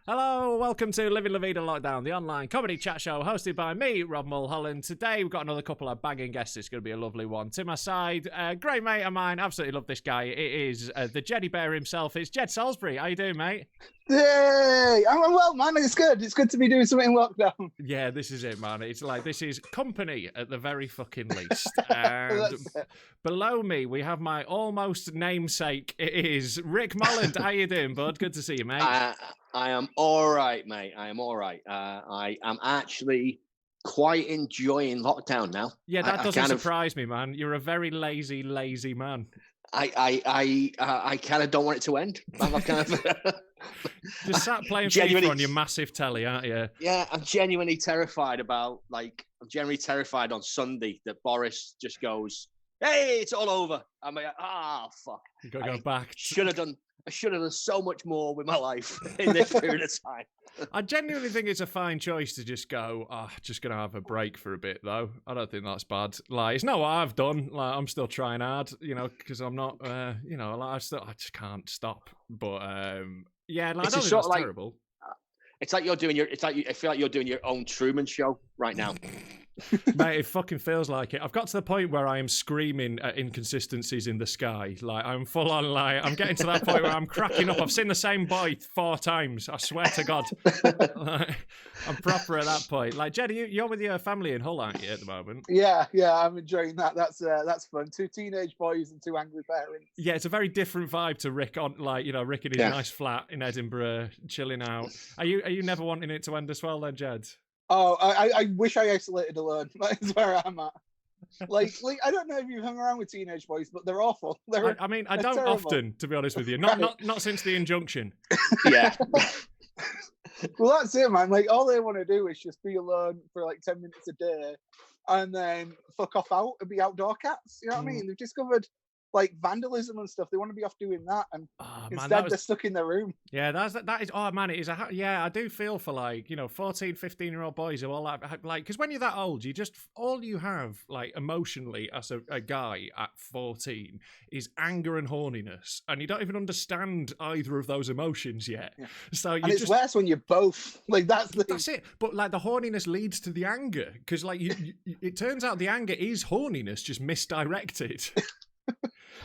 Hello, welcome to Livin La Vida Lockdown, the online comedy chat show hosted by me, Rob Mulholland. Today we've got another couple of banging guests. It's going to be a lovely one. To my side, great mate of mine, absolutely love this guy. It is the Jedi Bear himself. It's Jed Salisbury. How you doing, mate? Yay! I'm well, man. It's good. It's good to be doing something in lockdown. Yeah, this is it, man. It's like, this is company at the very fucking least. And below me, we have my almost namesake. It is Rick Molland. How you doing, bud? Good to see you, mate. I am all right, mate. I am all right. I am actually quite enjoying lockdown now. Yeah, that doesn't surprise me, man. You're a very lazy man. I kind of don't want it to end. I'm kind of just sat playing FIFA on your massive telly, aren't you? Yeah, I'm genuinely terrified on Sunday that Boris just goes, "Hey, it's all over." I'm like, fuck. You got to go back. I should have done so much more with my life in this period of time. I genuinely think it's a fine choice to just go, just going to have a break for a bit, though. I don't think that's bad. Like, it's not what I've done. Like, I'm still trying hard, because I'm not, I just can't stop. But, yeah, like, I don't think that's terrible. I feel like you're doing your own Truman Show right now. Mate, it fucking feels like it. I've got to the point where I am screaming at inconsistencies in the sky. Like, I'm full on, like, I'm getting to that point where I'm cracking up. I've seen the same boy 4 times. I swear to God. Like, I'm proper at that point. Like, Jed, you're with your family in Hull, aren't you, at the moment? Yeah, I'm enjoying that. That's fun. 2 teenage boys and 2 angry parents. Yeah, it's a very different vibe to Rick on, like, Rick in his nice flat in Edinburgh, chilling out. Are you never wanting it to end as well then, Jed? Oh, I wish I isolated alone. That's where I'm at. Like I don't know if you've hung around with teenage boys, but they're awful. I don't terrible. Often, to be honest with you. Not since the injunction. Yeah. Well, that's it, man. Like, all they want to do is just be alone for like 10 minutes a day, and then fuck off out and be outdoor cats. You know what I mean? They've discovered like vandalism and stuff. They want to be off doing that, and instead they're stuck in their room. Yeah, that is. Oh man, it is I do feel for 14, 15-year-old boys who all like because when you're that old, all you have like emotionally as a guy at 14 is anger and horniness, and you don't even understand either of those emotions yet. Yeah. So it's worse when you're both. Like that's it. But like the horniness leads to the anger because like it turns out the anger is horniness just misdirected.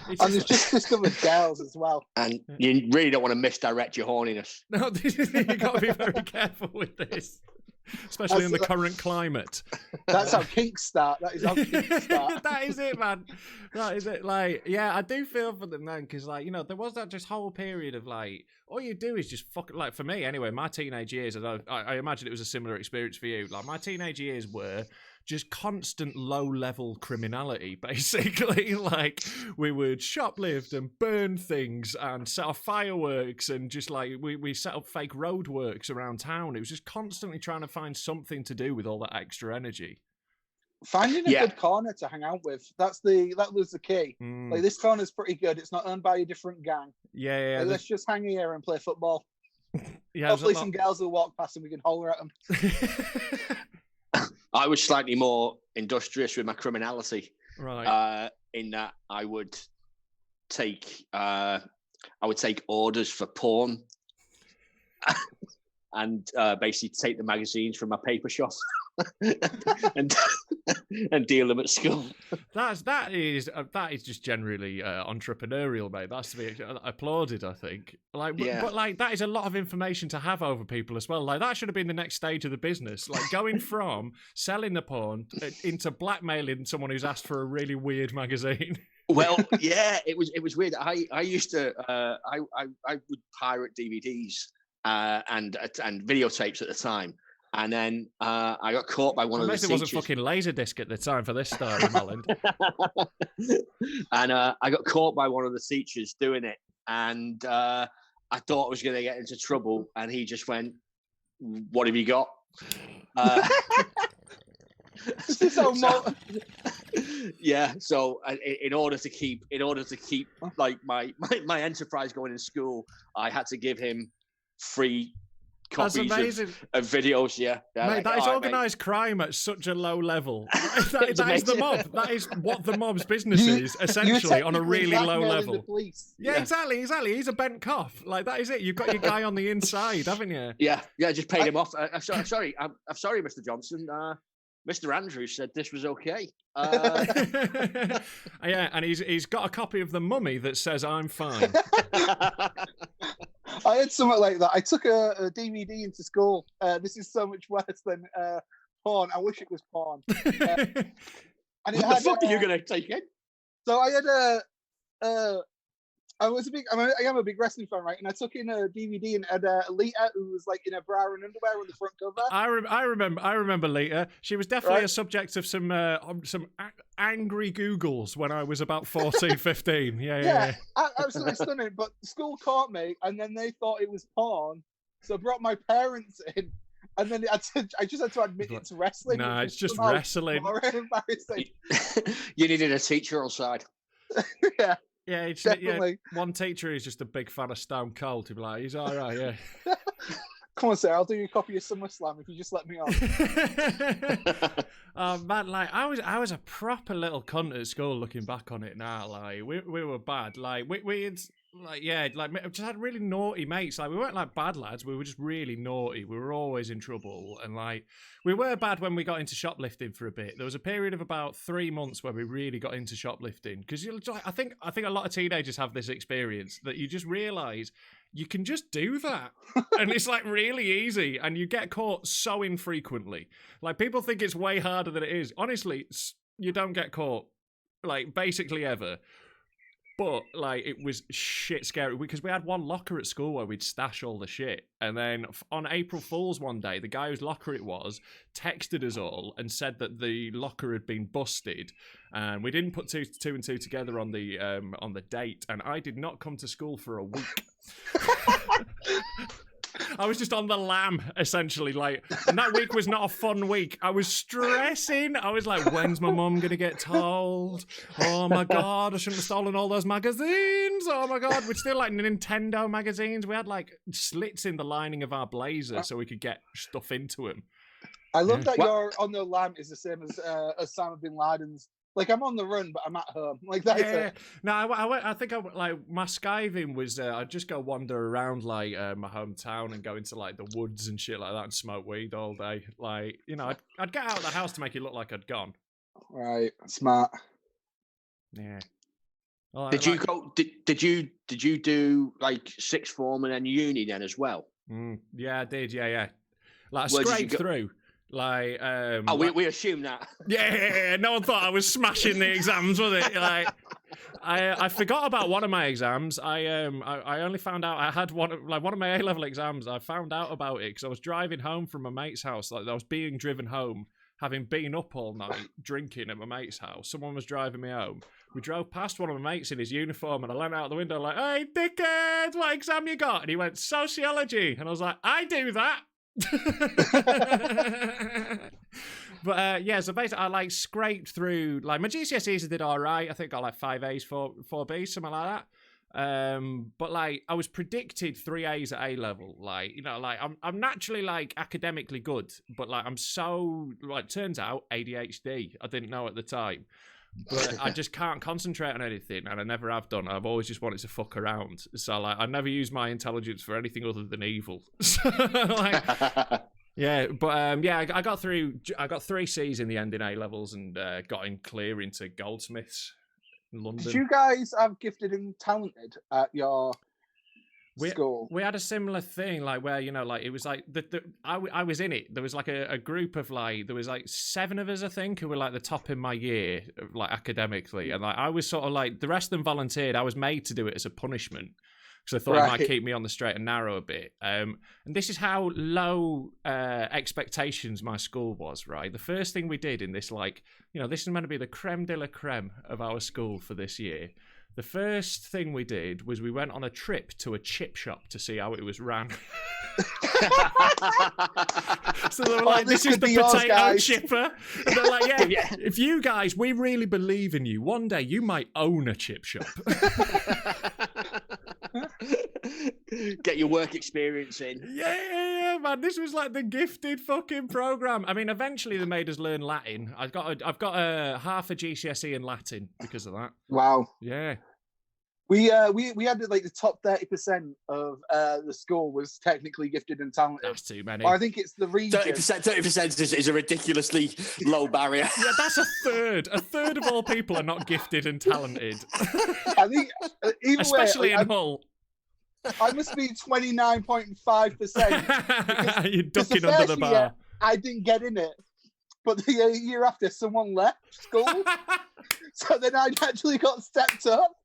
And there's just discovered girls as well. And you really don't want to misdirect your horniness. No, you've got to be very careful with this. Especially in the current climate. That's how kinks start. That is how kinks start. That is it, man. That is it. Like, yeah, I do feel for them, man, because, like, there was that just whole period of, like, all you do is just like, for me, anyway, my teenage years, I imagine it was a similar experience for you. Like, my teenage years were just constant low-level criminality, basically. Like, we would shoplift and burn things and set off fireworks and just, like, we set up fake roadworks around town. It was just constantly trying to find something to do with all that extra energy. Finding a good corner to hang out with. That was the key. Like, this corner's pretty good. It's not owned by a different gang. Yeah. Like, let's just hang here and play football. Yeah, hopefully some girls will walk past and we can holler at them. I was slightly more industrious with my criminality, right? In that I would take orders for porn, and basically take the magazines from my paper shop and deal them at school. That is just generally entrepreneurial, mate. That's to be applauded, I think. Like, but like that is a lot of information to have over people as well. Like that should have been the next stage of the business. Like going from selling the porn into blackmailing someone who's asked for a really weird magazine. Well, yeah, it was weird. I used to I would pirate DVDs and videotapes at the time. And then I got caught by one of the teachers. It wasn't fucking Laserdisc at the time for this story, Molland. And I got caught by one of the teachers doing it. And I thought I was going to get into trouble. And he just went, "What have you got?" Yeah. So in order to keep like my enterprise going in school, I had to give him free copies amazing. Of videos. Yeah, mate, that is organised crime at such a low level. that is the mob. That is what the mob's business is, essentially, on a really low level. Yeah, exactly. He's a bent cop. Like, that is it. You've got your guy on the inside, haven't you? Yeah. Just paid him off. I'm sorry, Mr. Johnson. Mr. Andrews said this was okay. Yeah, and he's got a copy of The Mummy that says I'm fine. I had something like that. I took a DVD into school. This is so much worse than porn. I wish it was porn. And what the fuck are you going to take it? So I had I am a big wrestling fan, right? And I took in a DVD and had Lita, who was like in a bra and underwear on the front cover. I remember Lita. She was definitely a subject of some angry Googles when I was about 14, 15. Yeah. Absolutely stunning. But school caught me, and then they thought it was porn, so I brought my parents in. And then I just had to admit it's wrestling. No, it's just wrestling. Embarrassing. You needed a teacher outside. Yeah. Yeah, definitely. One teacher is just a big fan of Stone Cold. He'd be like, he's all right, yeah. Come on, sir, I'll do you a copy of SummerSlam if you just let me on. Oh man, like I was a proper little cunt at school. Looking back on it now, like we were bad. Like we had just had really naughty mates. Like we weren't like bad lads. We were just really naughty. We were always in trouble, and like we were bad when we got into shoplifting for a bit. There was a period of about 3 months where we really got into shoplifting because I think a lot of teenagers have this experience that you just realise you can just do that, and it's like really easy, and you get caught so infrequently. Like people think it's way harder than it is. Honestly, you don't get caught like basically ever. But, like, it was shit scary because we had one locker at school where we'd stash all the shit. And then on April Fool's one day, the guy whose locker it was texted us all and said that the locker had been busted. And we didn't put two and two together on the date. And I did not come to school for a week. I was just on the lam, essentially. Like, and that week was not a fun week. I was stressing. I was like, when's my mum going to get told? Oh, my God, I shouldn't have stolen all those magazines. Oh, my God. We're still like Nintendo magazines. We had like slits in the lining of our blazer so we could get stuff into them. I love that your on the lam is the same as Osama bin Laden's. Like, I'm on the run, but I'm at home. Like, that's it. No, I think my skiving was, I'd just go wander around, like, my hometown and go into, like, the woods and shit like that and smoke weed all day. Like, you know, I'd get out of the house to make it look like I'd gone. Right. Smart. Yeah. Well, did you do, like, sixth form and then uni then as well? Yeah, I did. Yeah. Like, I scraped through. Like, we assume that. Yeah, no one thought I was smashing the exams, was it? Like, I forgot about one of my exams. I only found out I had one of my A-level exams. I found out about it because I was driving home from my mate's house. Like, I was being driven home, having been up all night drinking at my mate's house. Someone was driving me home. We drove past one of my mates in his uniform, and I leant out the window like, "Hey, dickhead, what exam you got?" And he went, "Sociology," and I was like, "I do that." But yeah, so basically I like scraped through, like my GCSEs I did all right. I think I got like 5 A's, 4 B's, something like that. But like I was predicted 3 A's at A level. Like, you know, like I'm naturally like academically good, but like I'm so like turns out ADHD. I didn't know at the time. But I just can't concentrate on anything, and I never have done. I've always just wanted to fuck around. So like I never use my intelligence for anything other than evil. So, like, yeah, but yeah, I got through. I got 3 C's in the end in A levels, and got in clear into Goldsmiths in London. Did you guys have gifted and talented at your school? We had a similar thing, like where, you know, like it was like I was in it. There was like a group of like there was like 7 of us, I think, who were like the top in my year, like academically, and like I was sort of like the rest of them volunteered. I was made to do it as a punishment because I thought it might keep me on the straight and narrow a bit. And this is how low expectations my school was. Right, the first thing we did in this, like, you know, this is meant to be the creme de la creme of our school for this year. The first thing we did was we went on a trip to a chip shop to see how it was ran. So they were like, this is the potato chipper. And they're like, yeah, if you guys, we really believe in you. One day you might own a chip shop. Get your work experience in. Yeah, man. This was like the gifted fucking program. I mean, eventually they made us learn Latin. I've got a half a GCSE in Latin because of that. Wow. Yeah. We had like the top 30% of the school was technically gifted and talented. That's too many. Or I think it's the region. 30% is a ridiculously low barrier. Yeah, that's a third. A third of all people are not gifted and talented. I think either Especially way, in Hull. I must be 29.5%. You're ducking under the bar. I didn't get in it. But the year after, someone left school. So then I actually got stepped up.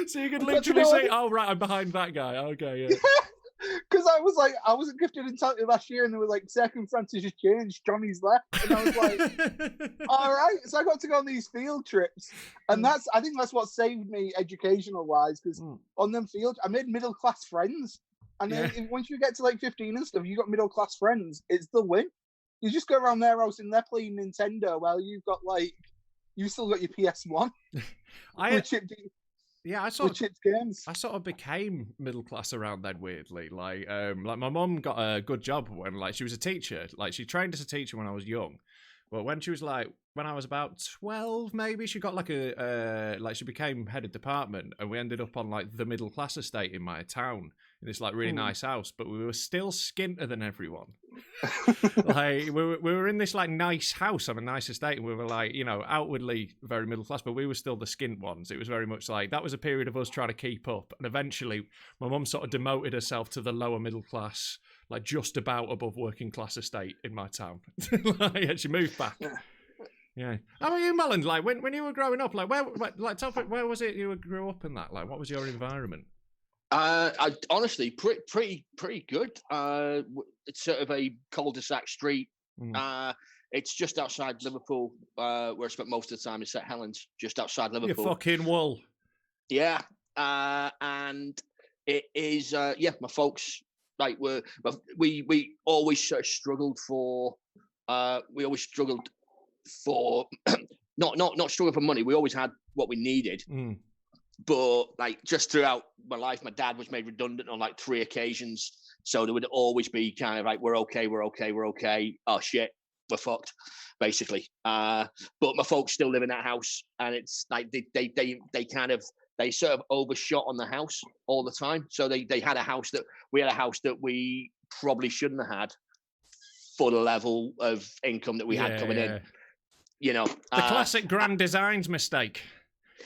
So you could literally say, "Oh right, I'm behind that guy." Okay, yeah. Because I was like, I wasn't gifted and talented last year, and there were like circumstances just changed. Johnny's left, and I was like, "All right." So I got to go on these field trips, and I think that's what saved me educational wise. Because on them fields, I made middle class friends, and then once you get to like 15 and stuff, you got middle class friends. It's the win. You just go around their house and they're playing Nintendo while you've got like, you still got your PS1. Yeah, I sort of became middle class around then. Weirdly, like my mum got a good job when like she was a teacher. Like she trained as a teacher when I was young, but when she was like when I was about 12, maybe she got like she became head of department, and we ended up on like the middle class estate in my town in this like really nice house. But we were still skinter than everyone. Like we were in this like nice house on a nice estate, and we were like, you know, outwardly very middle class, but we were still the skint ones. It was very much like that was a period of us trying to keep up, and eventually my mum sort of demoted herself to the lower middle class, like just about above working class estate in my town. Like, she moved back. Yeah. How about you, Molland? Like when you were growing up, like where where was it you grew up in that? Like what was your environment? I honestly pretty good. It's sort of a cul-de-sac street. It's just outside Liverpool, where I spent most of the time in St Helens, just outside Liverpool. You fucking wool. Yeah, and it is. My folks like we always sort of struggled for. We always struggled for not struggle for money. We always had what we needed. But like just throughout my life, my dad was made redundant on like 3 occasions. So there would always be kind of like, we're okay. Oh shit, we're fucked, basically. But my folks still live in that house, and it's like they sort of overshot on the house all the time. So we had a house that we probably shouldn't have had for the level of income that we had coming in. You know, the classic Grand Designs mistake.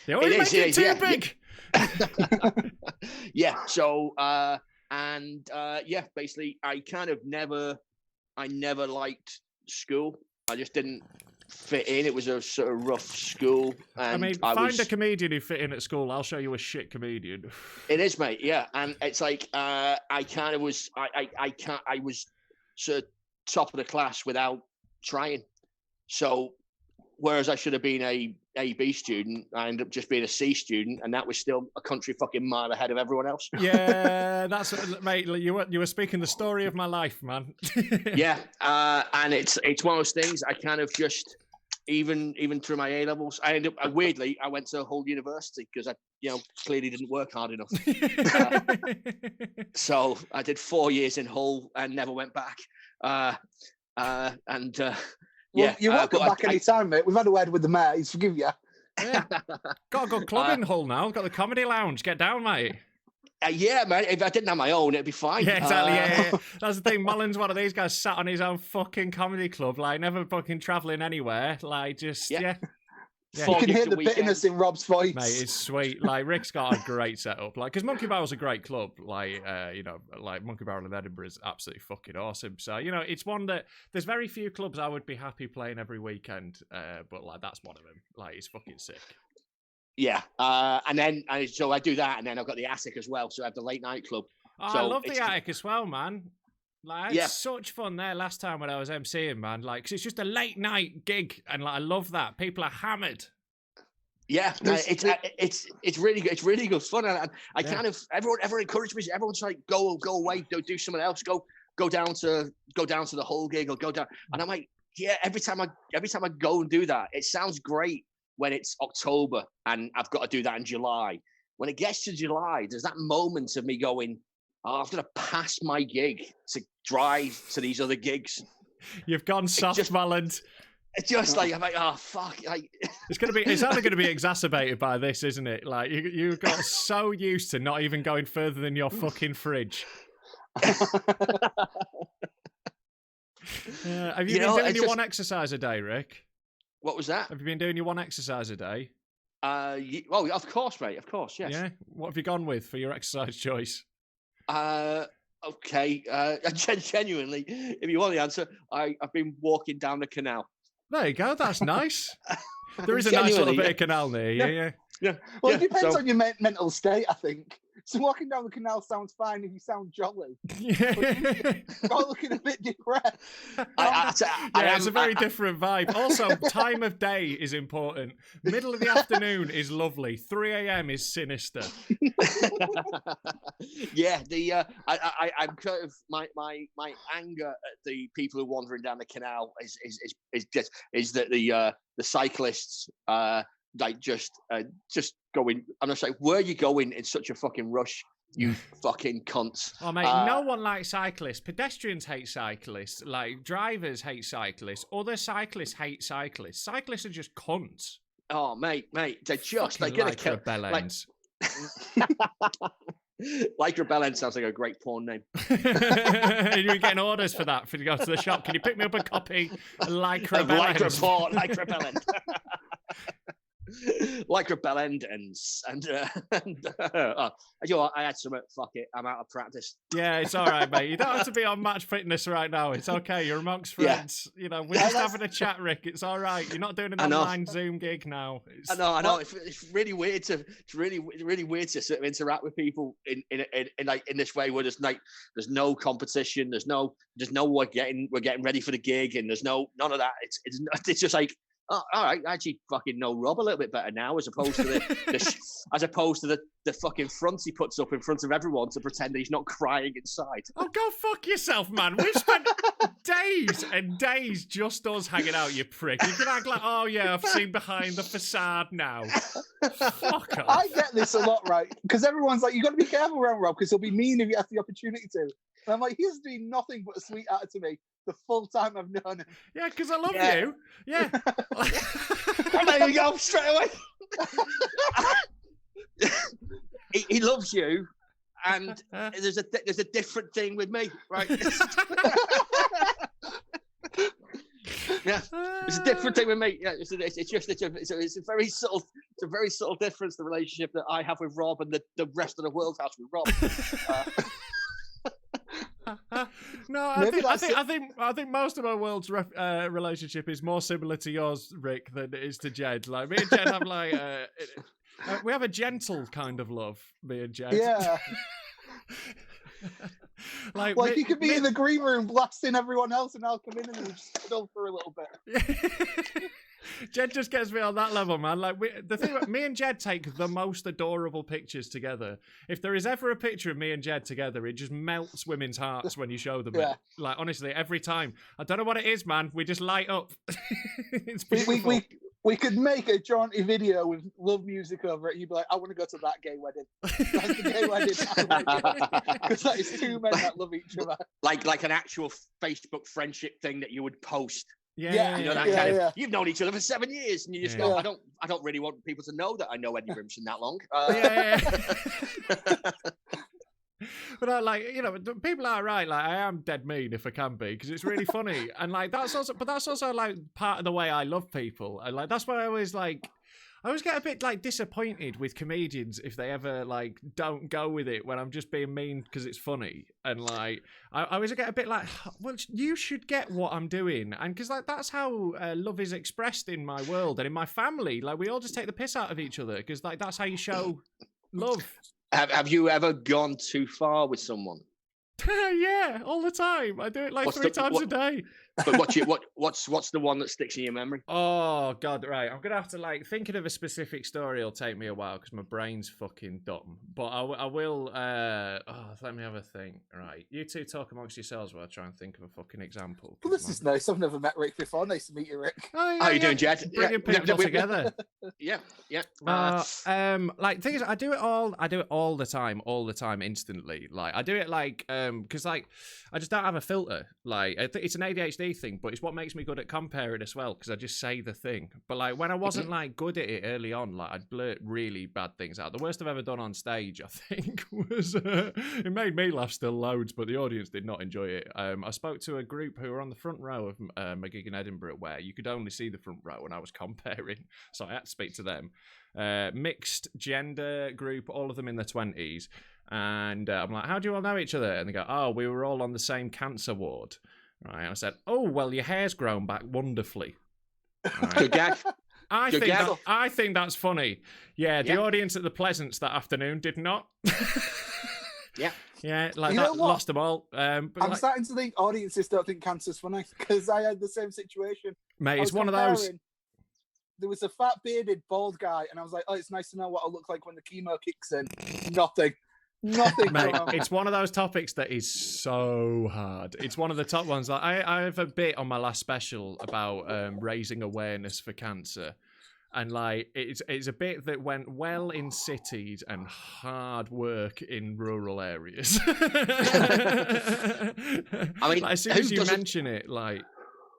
They always make it too big. Yeah. So, basically, I never liked school. I just didn't fit in. It was a sort of rough school. And find a comedian who fit in at school. I'll show you a shit comedian. It is, mate. Yeah, and it's like I was sort of top of the class without trying. So. Whereas I should have been a B student, I ended up just being a C student, and that was still a country fucking mile ahead of everyone else. Yeah, that's mate. You were speaking the story of my life, man. Yeah, and it's one of those things. I kind of just even through my A levels, I ended up weirdly I went to Hull University because I clearly didn't work hard enough. So I did 4 years in Hull and never went back. Well, you're welcome back any time, mate. We've had a word with the mayor. He's forgive you. Yeah. Got a good club in Hull now. Got the comedy lounge. Get down, mate. Yeah, man. If I didn't have my own, it'd be fine. Yeah, exactly. Yeah. That's the thing. Molland's one of these guys sat on his own fucking comedy club, like never fucking travelling anywhere. Like just You can hear the bitterness in Rob's voice. Mate, it's sweet. Like Rick's got a great setup. Like, because Monkey Barrel's a great club. Like, like Monkey Barrel in Edinburgh is absolutely fucking awesome. So, it's one that there's very few clubs I would be happy playing every weekend. But like, that's one of them. Like, it's fucking sick. Yeah. So I do that, and then I've got the Attic as well. So I have the late night club. Oh, so I love the Attic as well, man. Like, it's such fun there last time when I was MCing, man. Like, 'cause it's just a late night gig, and like, I love that. People are hammered. Yeah, it's really good. It's really good fun, and I kind of everyone encouraged me. Everyone's like, go away, do something else. Go down to the Hull gig or go down. And I'm like, yeah. Every time I go and do that, it sounds great when it's October and I've got to do that in July. When it gets to July, there's that moment of me going, I've got to pass my gig to drive to these other gigs. You've gone soft, Molland. It's just like, I'm like, oh, fuck. Like... It's only going to be exacerbated by this, isn't it? Like, you got so used to not even going further than your fucking fridge. Have you been doing your one exercise a day, Rick? What was that? Have you been doing your one exercise a day? Well, of course, mate. Of course, yes. Yeah. What have you gone with for your exercise choice? Okay. Genuinely, if you want the answer, I've been walking down the canal. There you go. That's nice. There is a nice little bit of canal near you. Yeah. Well, it depends on your mental state, I think. So walking down the canal sounds fine if you sound jolly. You're looking a bit depressed. It's a very different vibe. Also, time of day is important. Middle of the afternoon is lovely. 3 a.m. is sinister. Yeah, I'm kind of my anger at the people who are wandering down the canal is that the cyclists like just going. I'm just like, where are you going in such a fucking rush, you fucking cunts? Oh mate, no one likes cyclists. Pedestrians hate cyclists. Like drivers hate cyclists. Other cyclists hate cyclists. Cyclists are just cunts. Oh mate, they're just fucking like Lycra bell ends. Lycra bell end sounds like a great porn name. You're getting orders for that for you to go to the shop. Can you pick me up a copy of Lycra bell ends? Lycra bell end. Lycra bell end ends, and you know what? I had some. Fuck it, I'm out of practice. Yeah, it's all right, mate. You don't have to be on match fitness right now. It's okay. You're amongst friends. Yeah. You know, we're just having a chat, Rick. It's all right. You're not doing an online Zoom gig now. I know. It's really weird to. It's really weird to sort of interact with people in this way where there's no competition. There's no we're getting ready for the gig, and there's none of that. It's just like. Oh, all right, I actually fucking know Rob a little bit better now, as opposed to the fucking front he puts up in front of everyone to pretend that he's not crying inside. Oh, go fuck yourself, man. We've spent days and days just us hanging out, you prick. You can act like, oh yeah, I've seen behind the facade now. Fuck off. I get this a lot, right? Because everyone's like, you got to be careful around Rob because he'll be mean if he has the opportunity to. And I'm like, he's doing nothing but a sweetheart to me the full time I've known him. Yeah, because I love you. Yeah. There you go, straight away. he loves you, and there's a different thing with me, right? Yeah, it's a different thing with me. Yeah, it's a very subtle difference. The relationship that I have with Rob and the rest of the world has with Rob. No, I think most of our world's relationship is more similar to yours, Rick, than it is to Jed. Like me and Jed have like we have a gentle kind of love. Me and Jed. Yeah. Like he could be in the green room blasting everyone else, and I'll come in and we'll just chill for a little bit. Jed just gets me on that level, man. Like the thing, me and Jed take the most adorable pictures together. If there is ever a picture of me and Jed together, it just melts women's hearts when you show them it. Like honestly, every time. I don't know what it is, man. We just light up. It's beautiful. We could make a jaunty video with love music over it. You'd be like, I want to go to that gay wedding. That's the gay wedding. Because that is two men that love each other. Like an actual Facebook friendship thing that you would post. Yeah, you know that kind of. You've known each other for 7 years, and you just go, I don't really want people to know that I know Eddy Brimson that long. But like, you know, people are right. Like, I am dead mean if I can be, because it's really funny, and like that's also like part of the way I love people, and like that's why I always get a bit like disappointed with comedians if they ever like don't go with it when I'm just being mean because it's funny, and like I always get a bit like, well, you should get what I'm doing, and because like that's how love is expressed in my world and in my family. Like we all just take the piss out of each other because like that's how you show love. Have you ever gone too far with someone? Yeah, all the time. I do it like three times a day. But what's the one that sticks in your memory? Oh God, right. I'm gonna have to like thinking of a specific story. It'll take me a while because my brain's fucking dumb. But I will. Let me have a think. Right, you two talk amongst yourselves while I try and think of a fucking example. Well, this is nice. I've never met Rick before. Nice to meet you, Rick. Oh, yeah, How you doing, Jed? Bringing people together. Yeah. Like things, I do it all the time, instantly. Like I do it like, because like I just don't have a filter. Like it's an ADHD thing, but it's what makes me good at comparing as well, because I just say the thing. But like when I wasn't like good at it early on, like I'd blurt really bad things out. The worst I've ever done on stage, I think, was it made me laugh still loads, but the audience did not enjoy it. I spoke to a group who were on the front row of my gig in Edinburgh, where you could only see the front row, and I was comparing, so I had to speak to them. Mixed gender group, all of them in their 20s, and I'm like, how do you all know each other? And they go, oh, we were all on the same cancer ward. Right, and I said, oh, well, your hair's grown back wonderfully. Right. Good gag. I think that's funny. Yeah, the audience at the Pleasance that afternoon did not. Yeah. Yeah, like You that know what? lost them all. But I'm starting to think audiences don't think cancer's funny, because I had the same situation. mate, I it's was one of those. comparing. There was a fat bearded bald guy, and I was like, oh, it's nice to know what I look like when the chemo kicks in. Nothing. Nothing. Mate, going on. it's one of those topics that is so hard. It's one of the top ones. Like I have a bit on my last special about raising awareness for cancer, and like it's a bit that went well in cities and hard work in rural areas. I mean, like, as soon as you mention it, like.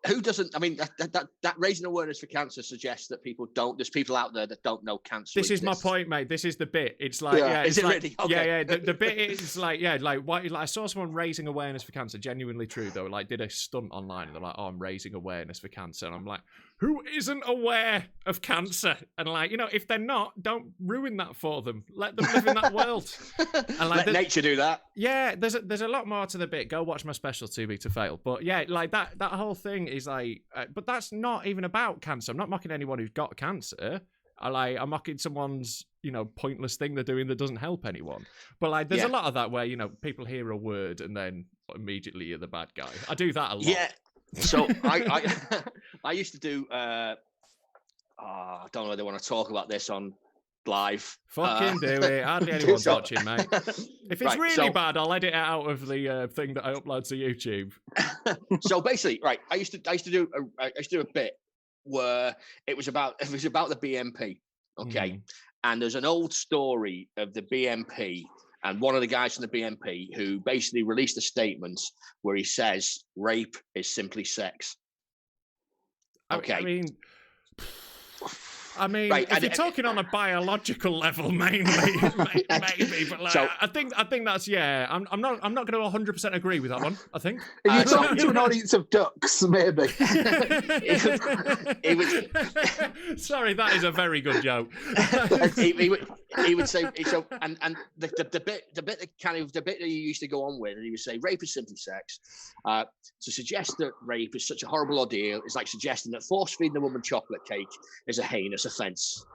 Who doesn't? I mean, that raising awareness for cancer suggests that people don't. There's people out there that don't know cancer. This is my exists. point, mate. This is the bit. It's like, it's Is it like, really? Okay. Yeah. The bit is like, like I saw someone raising awareness for cancer. Genuinely true though. Like, did a stunt online, and they're like, "Oh, I'm raising awareness for cancer," and I'm like, "Who isn't aware of cancer?" And like, if they're not, don't ruin that for them. Let them live in that world. And like, let nature do that. Yeah, there's a lot more to the bit. Go watch my special, Too Big to Fail. But yeah, like that whole thing is like, but that's not even about cancer. I'm not mocking anyone who's got cancer. I'm mocking someone's, pointless thing they're doing that doesn't help anyone. But like, there's a lot of that where, people hear a word and then immediately you're the bad guy. I do that a lot. Yeah. So I used to do, I don't know whether I want to talk about this on live. Fucking do it. Hardly anyone's watching, mate. If it's really bad, I'll edit it out of the thing that I upload to YouTube. So basically, right, I used to do a bit where it was about the BNP, okay? And there's an old story of the BNP and one of the guys from the BNP who basically released a statement where he says rape is simply sex. Okay. I mean, right, if you're talking on a biological level, mainly, maybe, but like, so, I think that's I'm not going to 100% agree with that one. I think. If you're talking to an audience of ducks, maybe. Sorry, that is a very good joke. he would say so, and the bit that he used to go on with, and he would say rape is simply sex. To suggest that rape is such a horrible ordeal is like suggesting that force feeding a woman chocolate cake is a heinous offence.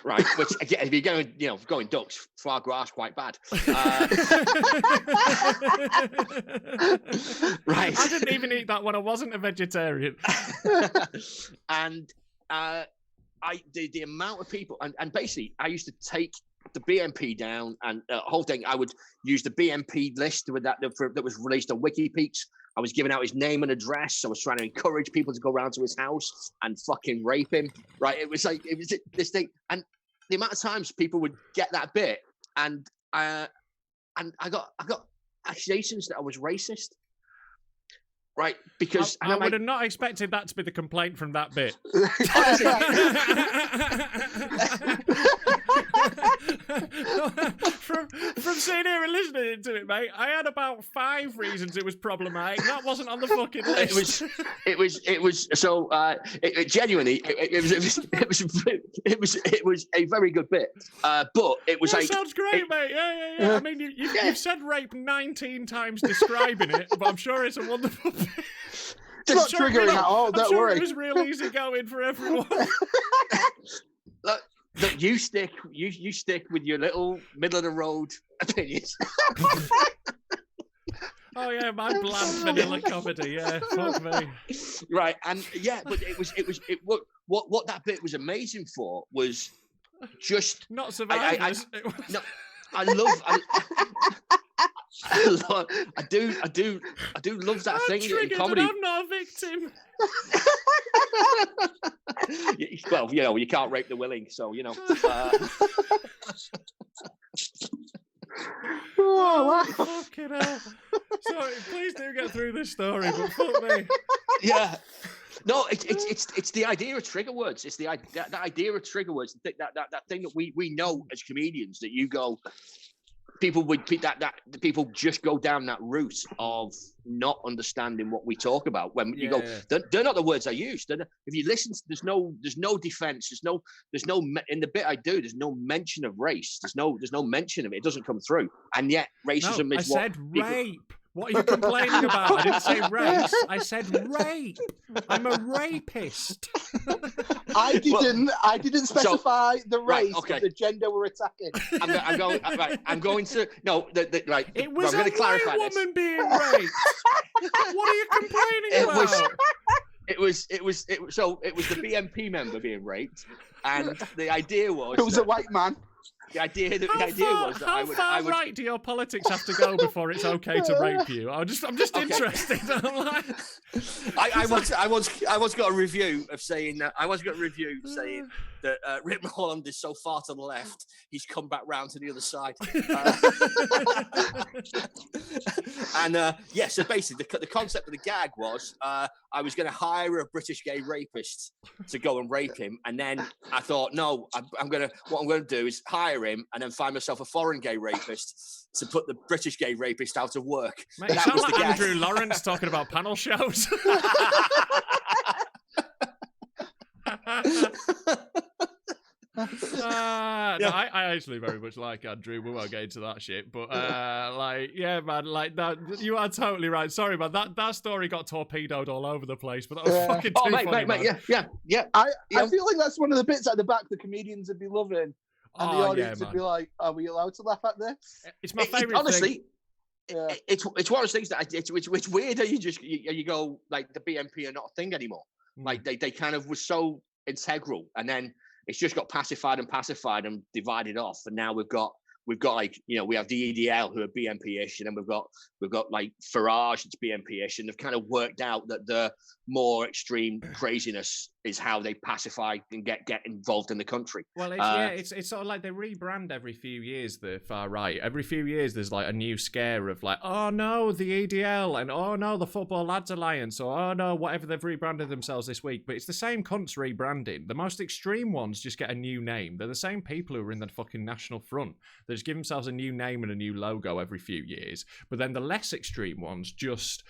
Right, which again, if you're going ducks, foie gras quite bad. Right, I didn't even eat that when I wasn't a vegetarian. And the amount of people, and basically, I used to take the BNP down, and the whole thing. I would use the BNP list that was released on WikiPeaks. I was giving out his name and address. I was trying to encourage people to go around to his house and fucking rape him. Right? It was this thing, and the amount of times people would get that bit, and I got accusations that I was racist. Right, because I would have not expected that to be the complaint from that bit. From sitting here and listening to it, mate, I had about 5 reasons it was problematic. That wasn't on the fucking list. It was so genuinely it was a very good bit. But it was like sounds great, mate. Yeah. I mean, you've said rape 19 times describing it, but I'm sure it's a wonderful bit. It's not triggering at all. Don't worry. It was real easy going for everyone. Look, you stick with your little middle of the road opinions. Oh yeah, my bland vanilla comedy. Yeah, fuck me. Right, and but what that bit was amazing for was just not survivors. I do love that thing in comedy. I'm not a victim. Well, you can't rape the willing, so Oh, fucking hell. Sorry, please do get through this story, but fuck me. Yeah. No, it's the idea of trigger words. It's the idea of trigger words. That thing that we know as comedians that you go. People people just go down that route of not understanding what we talk about when you go. They're not the words I use. If you listen, there's no defense. There's no in the bit I do. There's no mention of race. There's no mention of it. It doesn't come through. And yet racism is what I said rape. What are you complaining about? I didn't say race. I said rape. I'm a rapist. I didn't specify the race okay. of the gender we're attacking. I'm going to no. Right. It was I'm a clarify white this. woman being raped. What are you complaining about? It was the BNP member being raped, and the idea was it was a white man. The idea was that how far right do your politics have to go before it's okay to rape you? I'm just interested. I once got a review saying that Rob Mulholland is so far to the left, he's come back round to the other side. So basically, the concept of the gag was I was going to hire a British gay rapist to go and rape him, and then I thought, no, what I'm going to do is hire him and then find myself a foreign gay rapist to put the British gay rapist out of work. Mate, it sounds like Andrew Lawrence talking about panel shows. No, I actually very much like Andrew. We won't get into that shit, but man, you are totally right. Sorry, man, that story got torpedoed all over the place, but that was fucking too funny, mate, yeah. I feel like that's one of the bits at the back the comedians would be loving, and the audience would be like, "Are we allowed to laugh at this?" It's my favorite. Honestly, it's one of those things that it's weird that you go like the BNP are not a thing anymore. Like they kind of were so integral, and then it's just got pacified and divided off, and now we've got like we have the EDL who are BNP-ish, and then we've got like Farage that's BNP-ish, and they've kind of worked out that the more extreme craziness is how they pacify and get involved in the country. Well, it's sort of like they rebrand every few years, the far right. Every few years there's like a new scare of like, oh no, the EDL, and oh no, the Football Lads Alliance, or oh no, whatever they've rebranded themselves this week. But it's the same cunts rebranding. The most extreme ones just get a new name. They're the same people who are in the fucking National Front. They just give themselves a new name and a new logo every few years. But then the less extreme ones just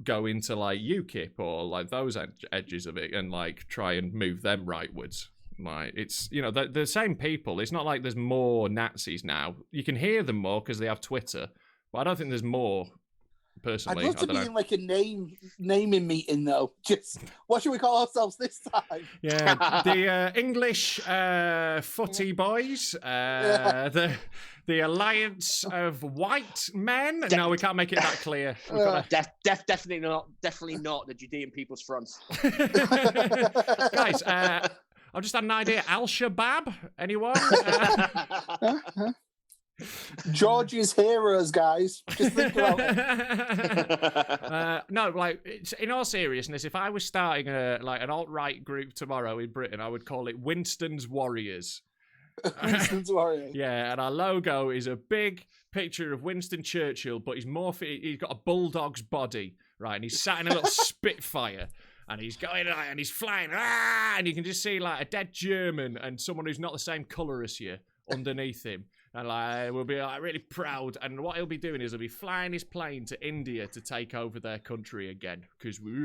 go into like UKIP or like those edges of it and like try and move them rightwards. Like it's the same people. It's not like there's more Nazis now. You can hear them more because they have Twitter, but I don't think there's more. Personally, I'd love to be in like a naming meeting though. Just what should we call ourselves this time? Yeah, the English footy boys, the Alliance of White Men. No, we can't make it that clear. Definitely not the Judean People's Front. Guys, I've just had an idea. Al-Shabaab, anyone? George's heroes, guys. Just think about it. No, like in all seriousness, if I was starting an alt-right group tomorrow in Britain, I would call it Winston's Warriors. Winston's Warriors. Yeah, and our logo is a big picture of Winston Churchill, but he's got a bulldog's body, right? And he's sat in a little Spitfire. And he's going and he's flying, and you can just see like a dead German and someone who's not the same colour as you underneath him. And like we'll be like really proud. And what he'll be doing is he'll be flying his plane to India to take over their country again. Because do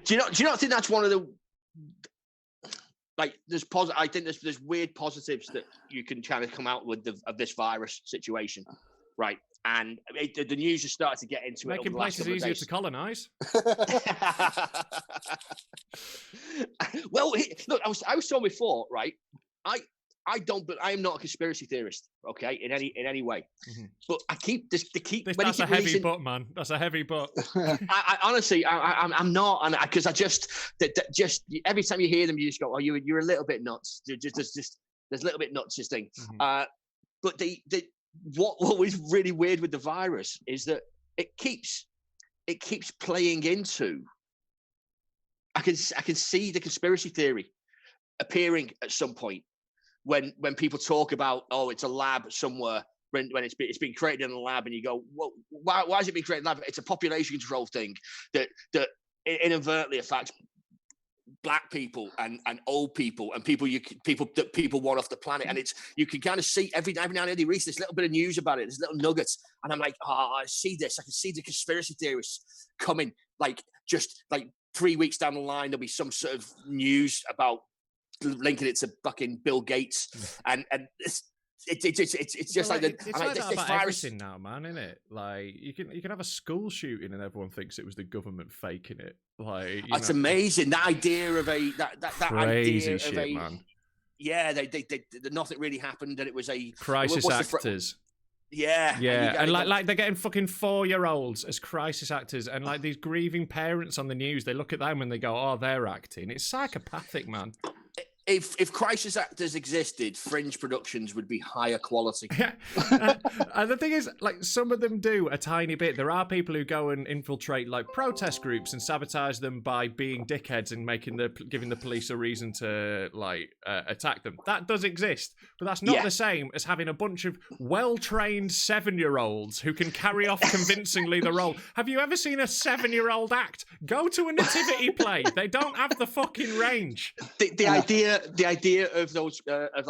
you not think that's one of the like? I think there's weird positives that you can kind of come out with of this virus situation, right? And the news has started to get into making places easier to colonise. Well, look, I was told before, right? I am not a conspiracy theorist, okay, in any way. But I keep this. That's a heavy butt, man. That's a heavy butt. I honestly, I'm not, and because I just every time you hear them, you just go, oh, you're a little bit nuts. There's a little bit nuts this thing. But what was really weird with the virus is that it keeps playing into. I can see the conspiracy theory appearing at some point when people talk about, oh, it's a lab somewhere, when it's been created in a lab, and you go, well, why has it been created in a lab? It's a population control thing that inadvertently affects black people and old people and people that people want off the planet. And you can kind of see every now and then you read this little bit of news about it, there's little nuggets, and I'm like, oh, I see this. I can see the conspiracy theorists coming, like just like 3 weeks down the line, there'll be some sort of news about linking it to fucking Bill Gates, and it's just like it's like that about everything now, man, isn't it? Like you can have a school shooting and everyone thinks it was the government faking it. Like it's amazing, that idea of that crazy idea shit, of a, man. Yeah, they nothing really happened, and it was a crisis actors. Yeah, and like they're getting fucking 4-year-olds as crisis actors, and like these grieving parents on the news, they look at them and they go, "Oh, they're acting." It's psychopathic, man. If crisis actors existed, Fringe Productions would be higher quality. And the thing is, like, some of them do a tiny bit. There are people who go and infiltrate like protest groups and sabotage them by being dickheads and giving the police a reason to attack them. That does exist, but that's not the same as having a bunch of well-trained 7-year-olds who can carry off convincingly the role. Have you ever seen a 7-year-old act? Go to a nativity play. They don't have the fucking range. The idea of those of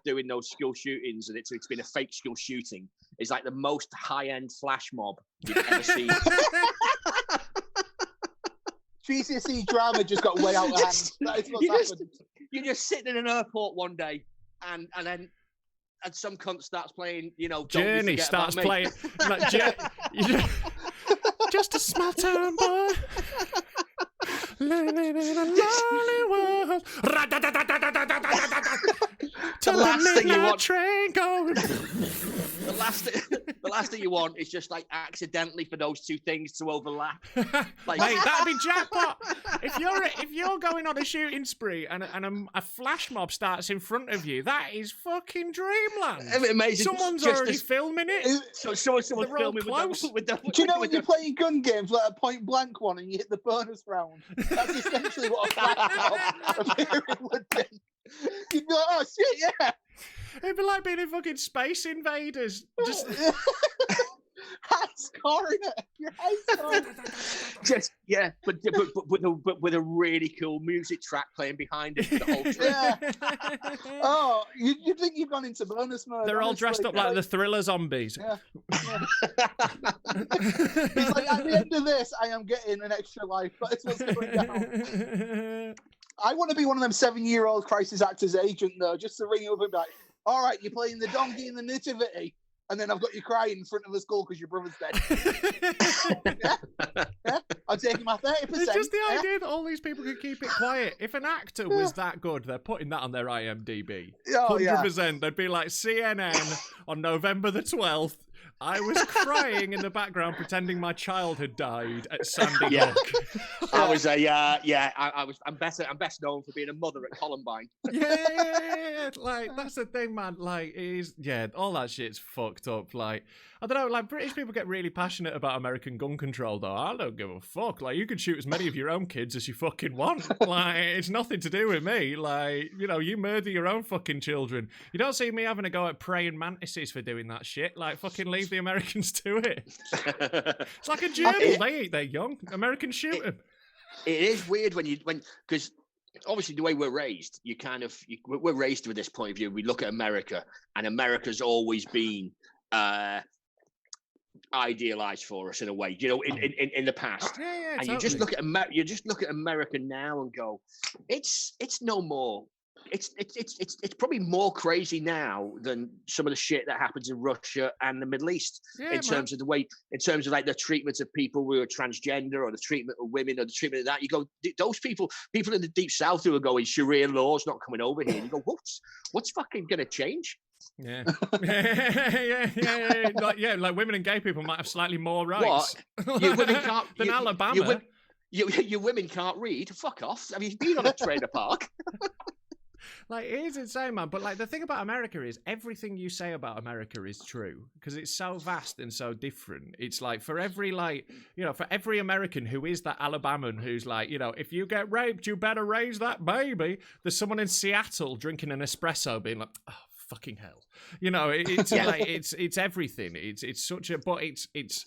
doing those school shootings, and it's been a fake school shooting, is like the most high-end flash mob you've ever seen. GCSE drama just got way out of hand. That is what's happened. You're just sitting in an airport one day, and then some cunt starts playing, Journey starts playing like just a small town boy. Living in a lonely world. The last thing you want. Train going. The last thing you want is just like accidentally for those two things to overlap. Like, mate, that'd be jackpot. If you're going on a shooting spree and a flash mob starts in front of you, that is fucking dreamland. Amazing. Someone's already filming it. Someone's filming with them. Do you know when you're playing gun games like a point blank one and you hit the bonus round? That's essentially what a flash mob appearing would be. You'd be like, oh shit, yeah. It'd be like being in fucking Space Invaders. Just high scoring it. You're high scoring. Just but with a really cool music track playing behind it. The whole trip. Yeah. Oh, you think you've gone into bonus mode? They're all dressed up like the Thriller zombies. Yeah. It's like, at the end of this, I am getting an extra life. That's what's going down. I want to be one of them 7-year-old crisis actors agent though, just to ring you up and be like, all right, you're playing the donkey in the nativity, and then I've got you crying in front of the school because your brother's dead. Yeah. I'm taking my 30%. It's just the idea that all these people could keep it quiet. If an actor was that good, they're putting that on their IMDb. 100%. They'd be like, CNN on November the 12th. I was crying in the background, pretending my child had died at Sandy Hook. I was I'm best known for being a mother at Columbine. Yeah. Like, that's the thing, man. Like, all that shit's fucked up. Like, I don't know, like, British people get really passionate about American gun control, though. I don't give a fuck. Like, you can shoot as many of your own kids as you fucking want. Like, it's nothing to do with me. Like, you murder your own fucking children. You don't see me having a go at praying mantises for doing that shit. Like, fucking leave the Americans to it. It's like a gerbil. They eat their young. Americans shoot them. It is weird because obviously the way we're raised, we're raised with this point of view. We look at America, and America's always been idealized for us in a way, in the past. Yeah, and totally. you just look at America now and go, it's no more it's probably more crazy now than some of the shit that happens in Russia and the Middle East in terms of like the treatment of people who are transgender, or the treatment of women, or the treatment of that. You go, those people in the deep south who are going, Sharia law's not coming over here. And you go, what's fucking going to change? Yeah. Like women and gay people might have slightly more rights. What? You women can't than Alabama. Your women can't read. Fuck off. Have you been on a trailer park? Like, it is insane, man. But like, the thing about America is everything you say about America is true, because it's so vast and so different. It's like, for every, like, you know, for every American who is that Alabaman who's like, you know, if you get raped, you better raise that baby. There's someone in Seattle drinking an espresso being like, oh, fucking hell. You know, it's like, it's everything. It's such a, but it's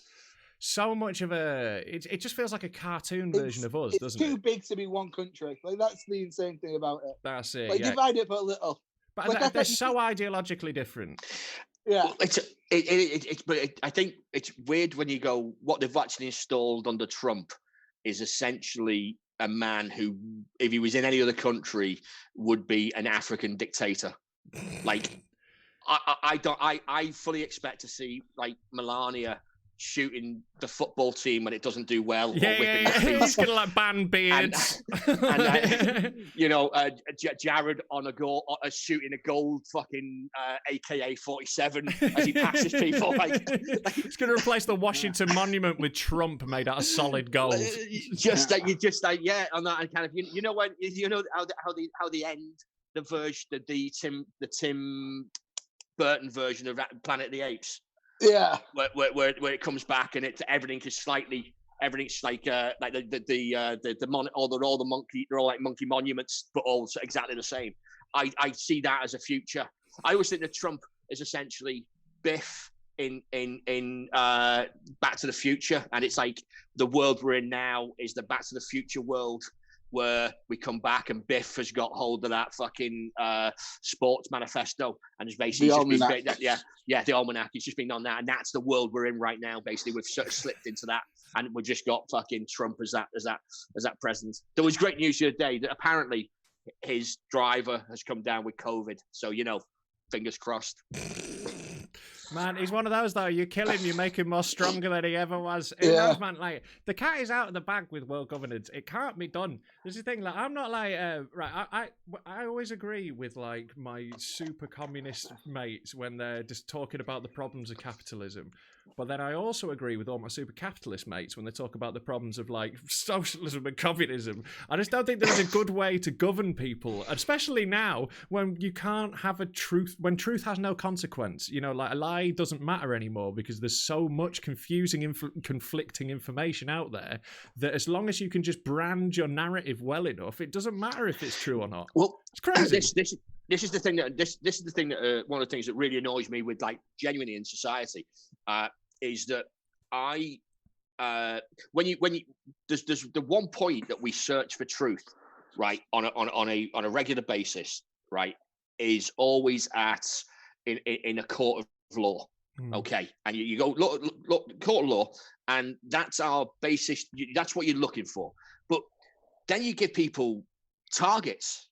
so much of a, it just feels like a cartoon version of us, doesn't it? It's too big to be one country. Like, that's the insane thing about it. That's it. Like, divide it but a little. But like, they're so ideologically different. Yeah. Well, I think it's weird when you go, what they've actually installed under Trump is essentially a man who, if he was in any other country, would be an African dictator. Like, I fully expect to see, like, Melania shooting the football team when it doesn't do well. Yeah. He's gonna like ban beards. and you know, Jared on a goal, shooting a gold fucking AK-47 as he passes people. Like he's gonna replace the Washington Monument with Trump made out of solid gold. Just like on that kind of, you know, when you know how they end the version, the Tim Burton version of Planet of the Apes. Yeah, where it comes back and everything's like all the monkey, they're all like monkey monuments, but all exactly the same. I see that as a future. I always think that Trump is essentially Biff in Back to the Future, and it's like the world we're in now is the Back to the Future world, where we come back and Biff has got hold of that fucking sports manifesto and is basically the almanac. He's just been on that, and that's the world we're in right now. Basically, we've sort of slipped into that, and we've just got fucking Trump as that president. There was great news the other day that apparently his driver has come down with COVID. So, you know, fingers crossed. Man, he's one of those, though. You kill him, you make him more stronger than he ever was. Who knows, man? Like, the cat is out of the bag with world governance. It can't be done. This is the thing. Like, I'm not like, I always agree with, like, my super communist mates when they're just talking about the problems of capitalism. But then I also agree with all my super capitalist mates when they talk about the problems of, like, socialism and communism. I just don't think there's a good way to govern people, especially now when you can't have when truth has no consequence. You know, like, a lie doesn't matter anymore because there's so much confusing, conflicting information out there that as long as you can just brand your narrative well enough, it doesn't matter if it's true or not. Well, it's crazy. This is the thing that one of the things that really annoys me with, like, genuinely in society is that there's the one point that we search for truth, right, on a regular basis, right, is always in a court of law. Okay, and you go look court of law, and that's our basis. That's what you're looking for. But then you give people targets,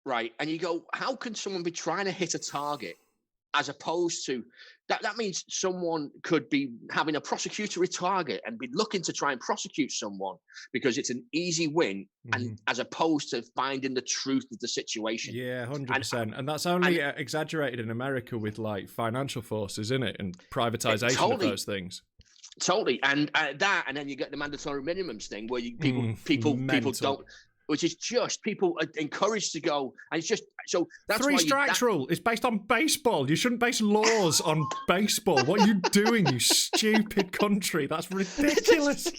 right? And you go, how can someone be trying to hit a target as opposed to that? That means someone could be having a prosecutory target and be looking to try and prosecute someone because it's an easy win, and as opposed to finding the truth of the situation. Yeah, 100%. And that's only exaggerated in America with, like, financial forces, isn't it, and privatization of those things. Totally, and that, and then you get the mandatory minimums thing where people don't. Which is just people are encouraged to go, and it's just so that's three strikes rule. It's based on baseball. You shouldn't base laws on baseball. What are you doing, you stupid country? That's ridiculous.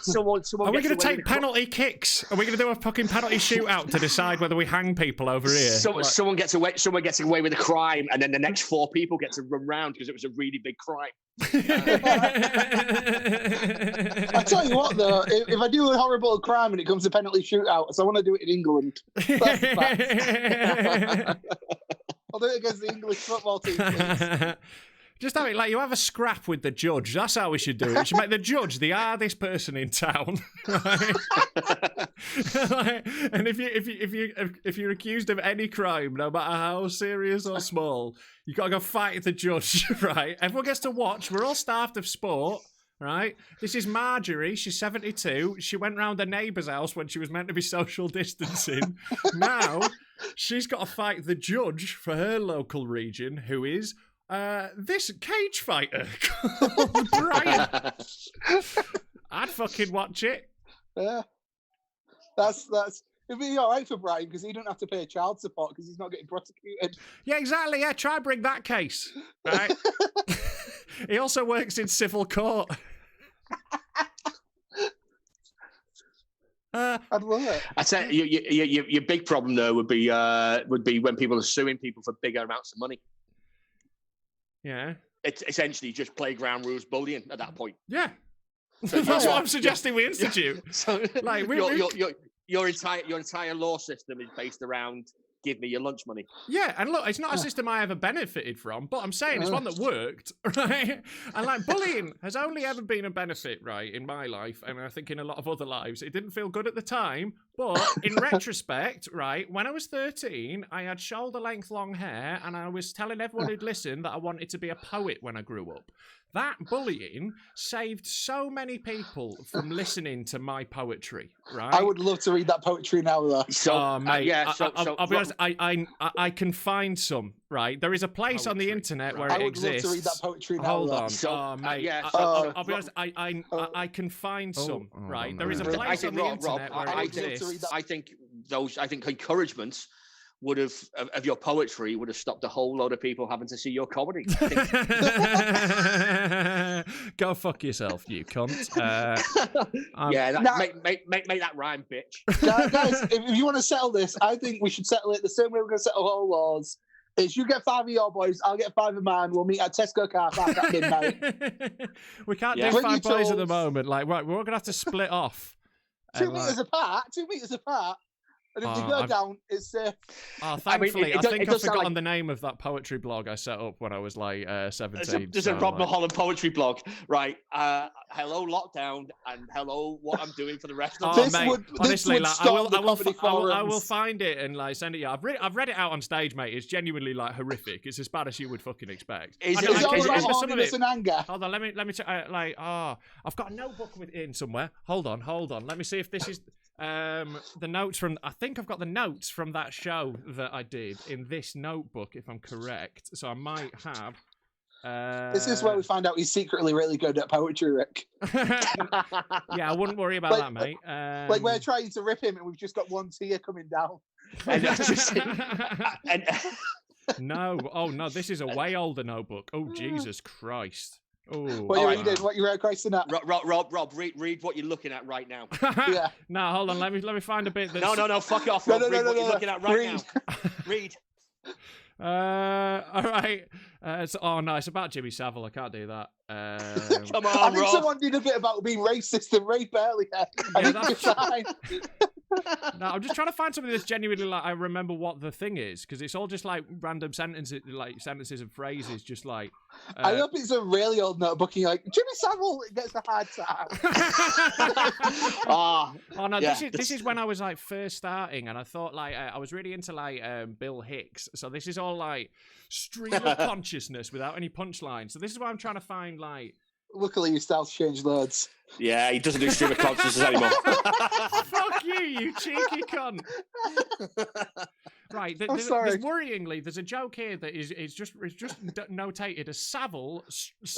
Someone are we going to take penalty kicks? Are we going to do a fucking penalty shootout to decide whether we hang people over here? Someone gets away. Someone gets away with a crime, and then the next 4 people get to run round because it was a really big crime. I tell you what, though, if I do a horrible crime and it comes to penalty shootouts, I want to do it in England. I'll do it against the English football team, please. Just have it like you have a scrap with the judge. That's how we should do it. We should make the judge the hardest person in town. Right? And if you're accused of any crime, no matter how serious or small, you got to go fight the judge. Right? Everyone gets to watch. We're all starved of sport. Right? This is Marjorie. She's 72. She went round her neighbour's house when she was meant to be social distancing. Now she's got to fight the judge for her local region, who is this cage fighter called Brian. I'd fucking watch it. Yeah, that's it'd be all right for Brian because he don't have to pay child support because he's not getting prosecuted. Yeah, exactly. Yeah, try bring that case. Right. He also works in civil court. I'd love it. I'd say your big problem though would be when people are suing people for bigger amounts of money. Yeah. It's essentially just playground rules bullying at that point. Yeah. So that's what I'm suggesting we institute. So like your entire law system is based around give me your lunch money. Yeah, and look, it's not a system I ever benefited from, but I'm saying it's one that worked, right? And like bullying has only ever been a benefit, right, in my life, and I think in a lot of other lives. It didn't feel good at the time, but in retrospect, right, when I was 13, I had shoulder-length long hair, and I was telling everyone who'd listen that I wanted to be a poet when I grew up. That bullying saved so many people from listening to my poetry, right? I would love to read that poetry now, though. So, mate, I'll be honest, I can find some, right? There is a place on the internet where it exists. I would love to read that poetry now, Hold though. on, mate. I'll be honest, I can find some, right? There is a place on the internet where it exists. I think encouragements would have of your poetry would have stopped a whole load of people having to see your comedy. Go fuck yourself, you cunt. Make that rhyme, bitch. Guys, if you want to settle this, I think we should settle it the same way we're going to settle all laws. Is you get 5 of your boys, I'll get 5 of mine. We'll meet at Tesco car park at midnight. We can't do 5 boys at the moment. Like, right, we're all going to have to split off. 2 meters apart. 2 meters apart. And if you go down, it's safe. Oh, thankfully, I think I've forgotten the name of that poetry blog I set up when I was like 17. There's a Rob Mulholland poetry blog, right? Hello lockdown, and hello what I'm doing for the rest of the day. Honestly, like, I will find it and like send it. Yeah, I've read it out on stage, mate. It's genuinely like horrific. It's as bad as you would fucking expect. Is it all about horniness and anger? Hold on, let me check. I've got a notebook in somewhere. Hold on. Let me see if this is. The notes from I think I've got the notes from that show that I did in this notebook, if I'm correct. So I might have. This is where we find out he's secretly really good at poetry, Rick. Yeah, I wouldn't worry about that, mate. Like we're trying to rip him, and we've just got one tear coming down. No, this is a way older notebook. Oh, Jesus Christ. Oh, what are you reading? What you're Christ at? Rob, read what you're looking at right now. Yeah. No, hold on. Let me find a bit. That's... No, fuck off. Rob. Read what you're looking at right now. Read. All right. It's about Jimmy Savile. I can't do that. Come on, I think Rob. someone did a bit about being racist and rape earlier. No, I'm just trying to find something that's genuinely like I remember what the thing is, because it's all just like random sentences and phrases, just like. I hope it's a really old notebook. You're like Jimmy Savile gets a hard time. This is when I was like first starting, and I thought like I was really into like Bill Hicks, so this is all like stream of consciousness without any punchline. So this is why I'm trying to find like. Luckily, your style's changed loads. Yeah, he doesn't do stream of consciousness anymore. Fuck you cheeky cunt. Right, sorry. Worryingly, there's a joke here that is just notated as Savile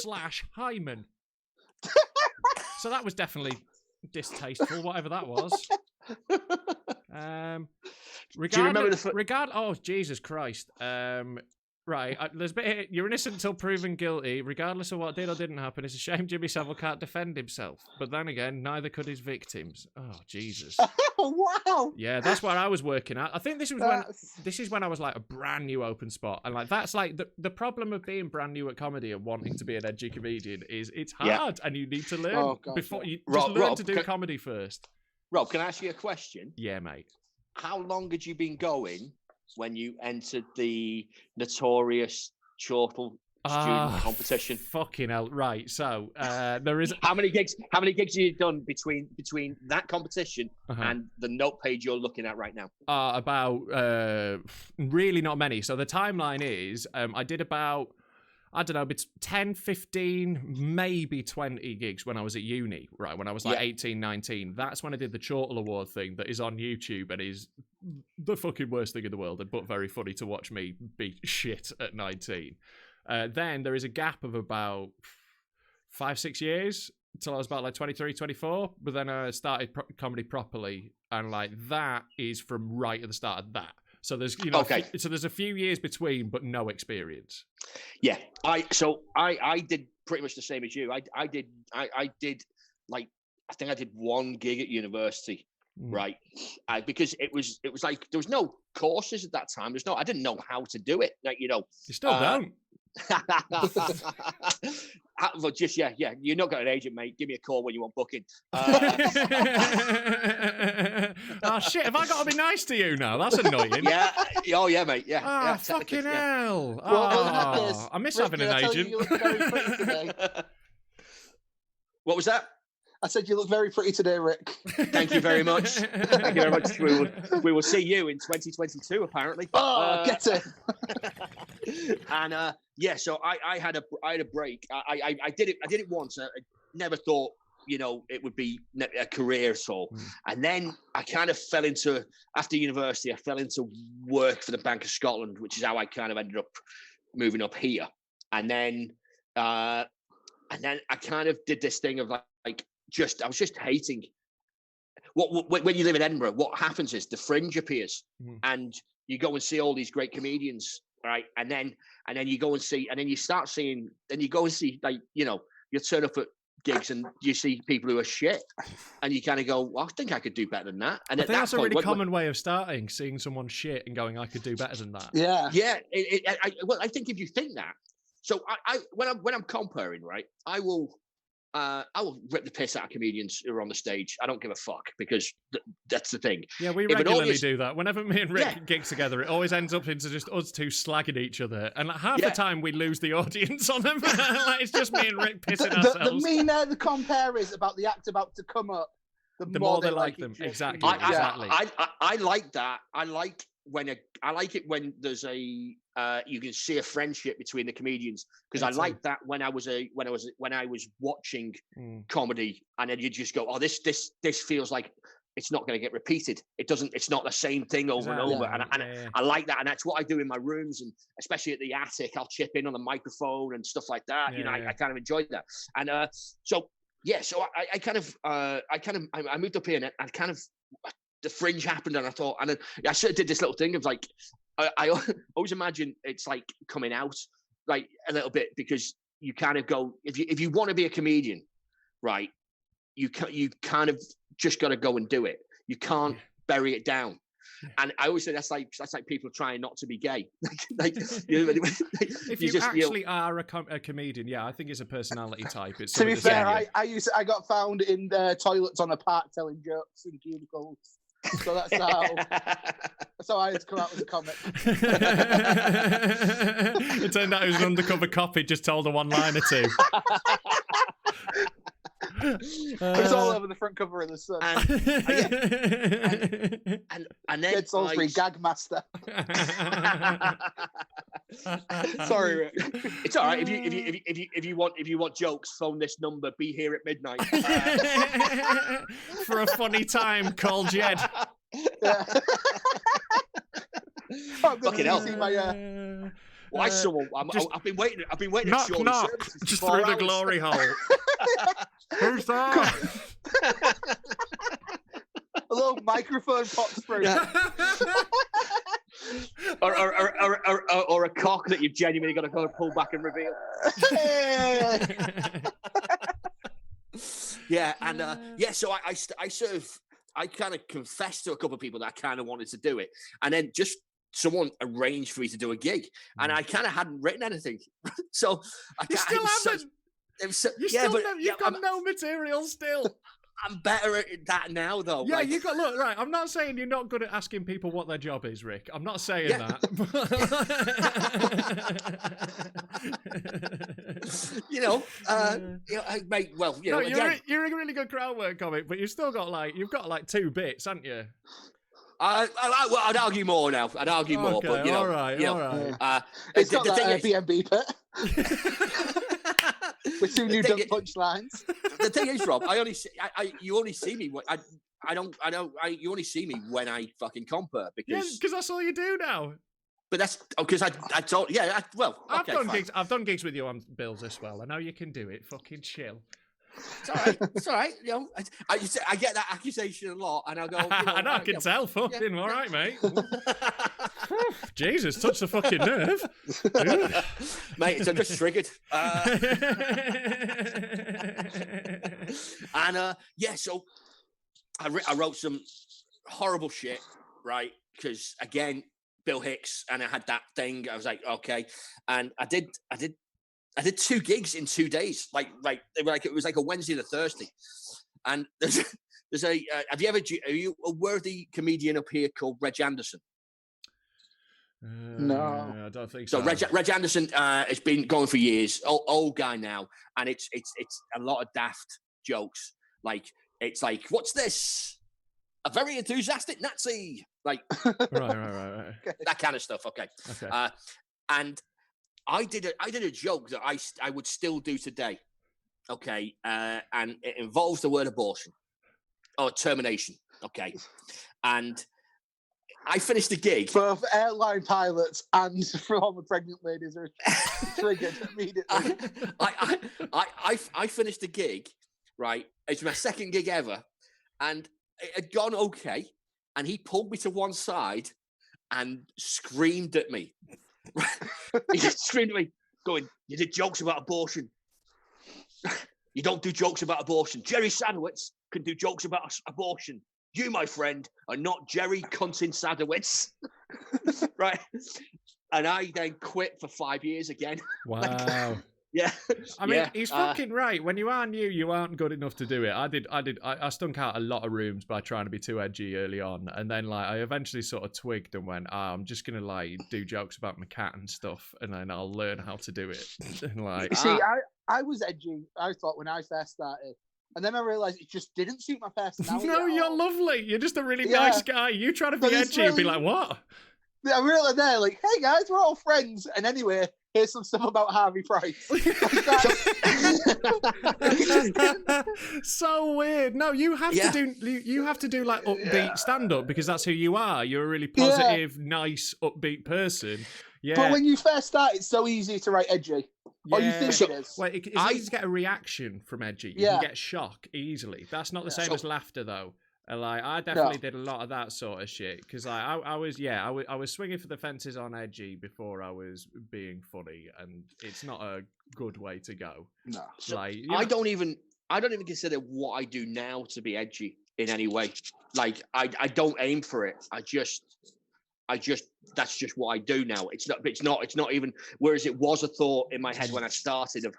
/ Hyman. So that was definitely distasteful, whatever that was. Oh, Jesus Christ. Right, there's a bit here. You're innocent until proven guilty, regardless of what did or didn't happen. It's a shame Jimmy Savile can't defend himself. But then again, neither could his victims. Oh, Jesus. Wow. Yeah, that's what I was working at. I think this is when I was like a brand new open spot. And like that's like the problem of being brand new at comedy and wanting to be an edgy comedian is it's hard and you need to learn before you learn to do comedy first. Rob, can I ask you a question? Yeah, mate. How long had you been going when you entered the notorious chortle student competition. Fucking hell! Right, so there is how many gigs have you done between that competition and the note page you're looking at right now? About really not many. So the timeline is I did about, I don't know, 10, 15, maybe 20 gigs when I was at uni, right? When I was like 18, 19. That's when I did the Chortle Award thing that is on YouTube and is the fucking worst thing in the world, but very funny to watch me be shit at 19. Then there is a gap of about 5-6 years until I was about like 23, 24. But then I started comedy properly. And like that is from right at the start of that. So there's, so there's a few years between, but no experience. Yeah, I did pretty much the same as you. I did like, I think I did one gig at university, right? Because it was like there was no courses at that time. I didn't know how to do it. Like, you still don't. Well, just yeah. You're not got an agent, mate. Give me a call when you want booking. Oh shit! Have I got to be nice to you now? That's annoying. Yeah. Oh yeah, mate. Yeah. Oh fucking hell! Yeah. Well, I miss having an agent. You look very pretty today. What was that? I said you look very pretty today, Rick. Thank you very much. Thank you very much. We will see you in 2022, apparently. Get it. And so I had a break. I did it once. I never thought it would be a career at all. And then I kind of fell into, after university, I fell into work for the Bank of Scotland, which is how I kind of ended up moving up here. And then I kind of did this thing of I was just hating when you live in Edinburgh. What happens is the Fringe appears, and you go and see all these great comedians, right? And then you go and see, and then you start seeing, then you go and see, like, you turn up at gigs and you see people who are shit, and you kind of go, well, I think I could do better than that. And I think that's a really common way of starting, seeing someone shit and going, I could do better than that. Yeah. I think if you think that, so when I'm comparing, right, I will rip the piss out of comedians who are on the stage. I don't give a fuck, because that's the thing. Yeah, we regularly do that. Whenever me and Rick gig together, it always ends up into just us two slagging each other. And like, half the time we lose the audience on them. Like, it's just me and Rick pissing ourselves. The meaner the compare is about the act about to come up, the more they like them. Exactly. I like that. I like it when there's you can see a friendship between the comedians, because I like that when I was watching comedy, and then you just go, oh, this feels like it's not going to get repeated. It's not the same thing over and over. And I like that. And that's what I do in my rooms, and especially at the attic, I'll chip in on the microphone and stuff like that. I kind of enjoyed that. And so I moved up here, and I kind of, the Fringe happened, and I thought, and I sort of did this little thing of like, I always imagine it's like coming out, like, a little bit, because you kind of go, if you want to be a comedian, right, you kind of just got to go and do it. You can't bury it down. And I always say that's like people trying not to be gay. If you actually are a comedian, I think it's a personality type. It's to be fair, I got found in the toilets on a park telling jokes in cubicles. So that's how I had to come out with a comic. It turned out it was an undercover copy, just told a one-liner too. It was all over the front cover of the Sun. And then Jed Salisbury, gag master. Sorry, Rick. It's all right. If you want jokes, phone this number. Be here at midnight. For a funny time, call Jed. Fucking hell. Why someone? I've been waiting. Knock, at knock. Just through the glory hole. Who's that? A little microphone pops through. or a cock that you've genuinely got to go and pull back and reveal. So I kind of confessed to a couple of people that I kind of wanted to do it, and then just someone arranged for me to do a gig, and I kind of hadn't written anything, so you still haven't. You've got no material still. I'm better at that now, though. Yeah, like, you got look right. I'm not saying you're not good at asking people what their job is, Rick. I'm not saying that. Mate. Well, no, you're a really good crowd work comic, but you've got like 2 bits, haven't you? I'd argue more now. I'd argue more, but all right. It's got that Airbnb bit with 2 new dump punchlines. The thing is, Rob, you only see me when you only see me when I fucking compare because that's all you do now. But that's because I told I've done gigs with you on bills as well. I know you can do it. Fucking chill. It's all right. I get that accusation a lot, and I go. I know. I can tell. Fucking all right, mate. Jesus, touch the fucking nerve, mate. I'm just triggered. So I wrote some horrible shit, right? Because again, Bill Hicks, and I had that thing. I was like, okay, and I did 2 gigs in 2 days. It was like a Wednesday and a Thursday. And there's are you a worthy comedian up here called Reg Anderson? No, I don't think so. So Reg Anderson has been going for years. Old guy now, and it's a lot of daft jokes. Like it's like, what's this? A very enthusiastic Nazi, like right. That kind of stuff. Okay. And I did a joke that I would still do today. Okay, and it involves the word abortion or termination. Okay, and I finished the gig. Both airline pilots and former pregnant ladies are triggered immediately. I finished the gig, right? It's my second gig ever, and it had gone okay. And he pulled me to one side and screamed at me. He just screamed at me, going, "You did jokes about abortion. You don't do jokes about abortion. Jerry Sadowitz can do jokes about abortion. You, my friend, are not Jerry Cuntin Sadowitz." Right? And I then quit for 5 years again. Wow. Yeah. I mean, he's fucking right. When you are new, you aren't good enough to do it. I stunk out a lot of rooms by trying to be too edgy early on. And then, I eventually sort of twigged and went, I'm just going to, do jokes about my cat and stuff. And then I'll learn how to do it. And, See, I was edgy, I thought, when I first started. And then I realised it just didn't suit my personality. No, you're lovely. You're just a really nice guy. You try to be edgy and be like, what? I'm really there, like, hey, guys, we're all friends. And anyway... here's some stuff about Harvey Price. So weird. No, you have to do upbeat stand-up because that's who you are. You're a really positive, nice, upbeat person. Yeah. But when you first start, it's so easy to write edgy. Or you think it is. Well, it's easy to get a reaction from edgy. You can get shock easily. That's not the same as laughter, though. I definitely did a lot of that sort of shit because I was swinging for the fences on edgy before I was being funny, and it's not a good way to go. No, I don't even consider what I do now to be edgy in any way. I don't aim for it. I just that's just what I do now. It's not even. Whereas it was a thought in my head when I started of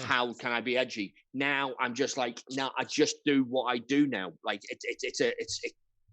how can I be edgy. Now I'm just I just do what I do now.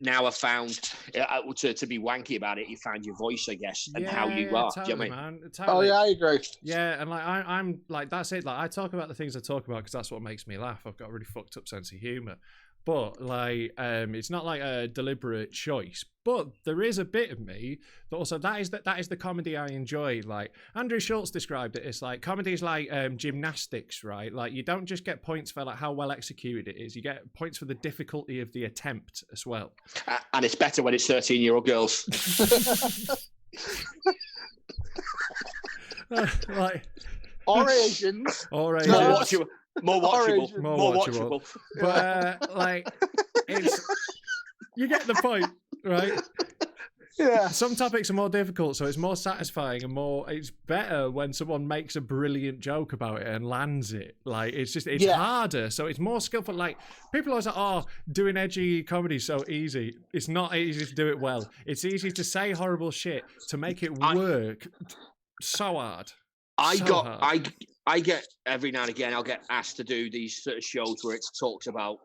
Now I've found to be wanky about it. You found your voice, I guess, and how you are. Totally, do you know what I mean? Totally. Oh yeah, I agree. Yeah, and I'm that's it. I talk about the things I talk about because that's what makes me laugh. I've got a really fucked up sense of humor. But it's not like a deliberate choice. But there is a bit of me that also that is the comedy I enjoy. Like Andrew Schultz described it, it's like comedy is like gymnastics, right? Like you don't just get points for how well executed it is. You get points for the difficulty of the attempt as well. And it's better when it's 13-year-old girls. Or Asians. Or Asians. More watchable. But you get the point, right? Yeah. Some topics are more difficult, so it's more satisfying and it's better when someone makes a brilliant joke about it and lands it. It's harder, so it's more skillful. People always like, doing edgy comedy is so easy. It's not easy to do it well. It's easy to say horrible shit to make it work so hard. I get every now and again, I'll get asked to do these sort of shows where it talks about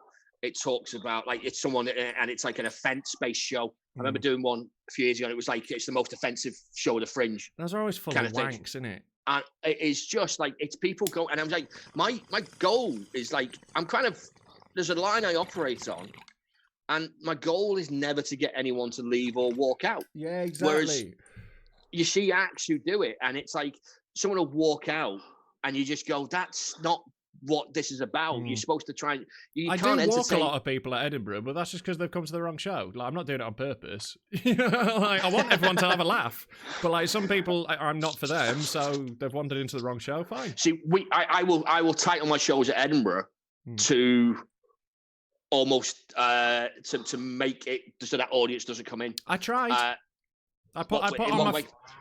it talks about like it's someone and it's like an offence-based show. I remember doing one a few years ago, and it was like it's the most offensive show of the Fringe. Those are always full kind of of wanks, isn't it? And it is just like it's people go, and I'm like, my goal is like there's a line I operate on, and my goal is never to get anyone to leave or walk out. Yeah, exactly. Whereas you see acts who do it, and it's like someone will walk out, and you just go, that's not what this is about. You're supposed to try and I do walk a lot of people at Edinburgh, but that's just because they've come to the wrong show. Like, I'm not doing it on purpose. Like, I want everyone to have a laugh, but like some people, I'm not for them, so they've wandered into the wrong show. Fine. See, I will title my shows at Edinburgh to almost to make it so that audience doesn't come in. I tried. I put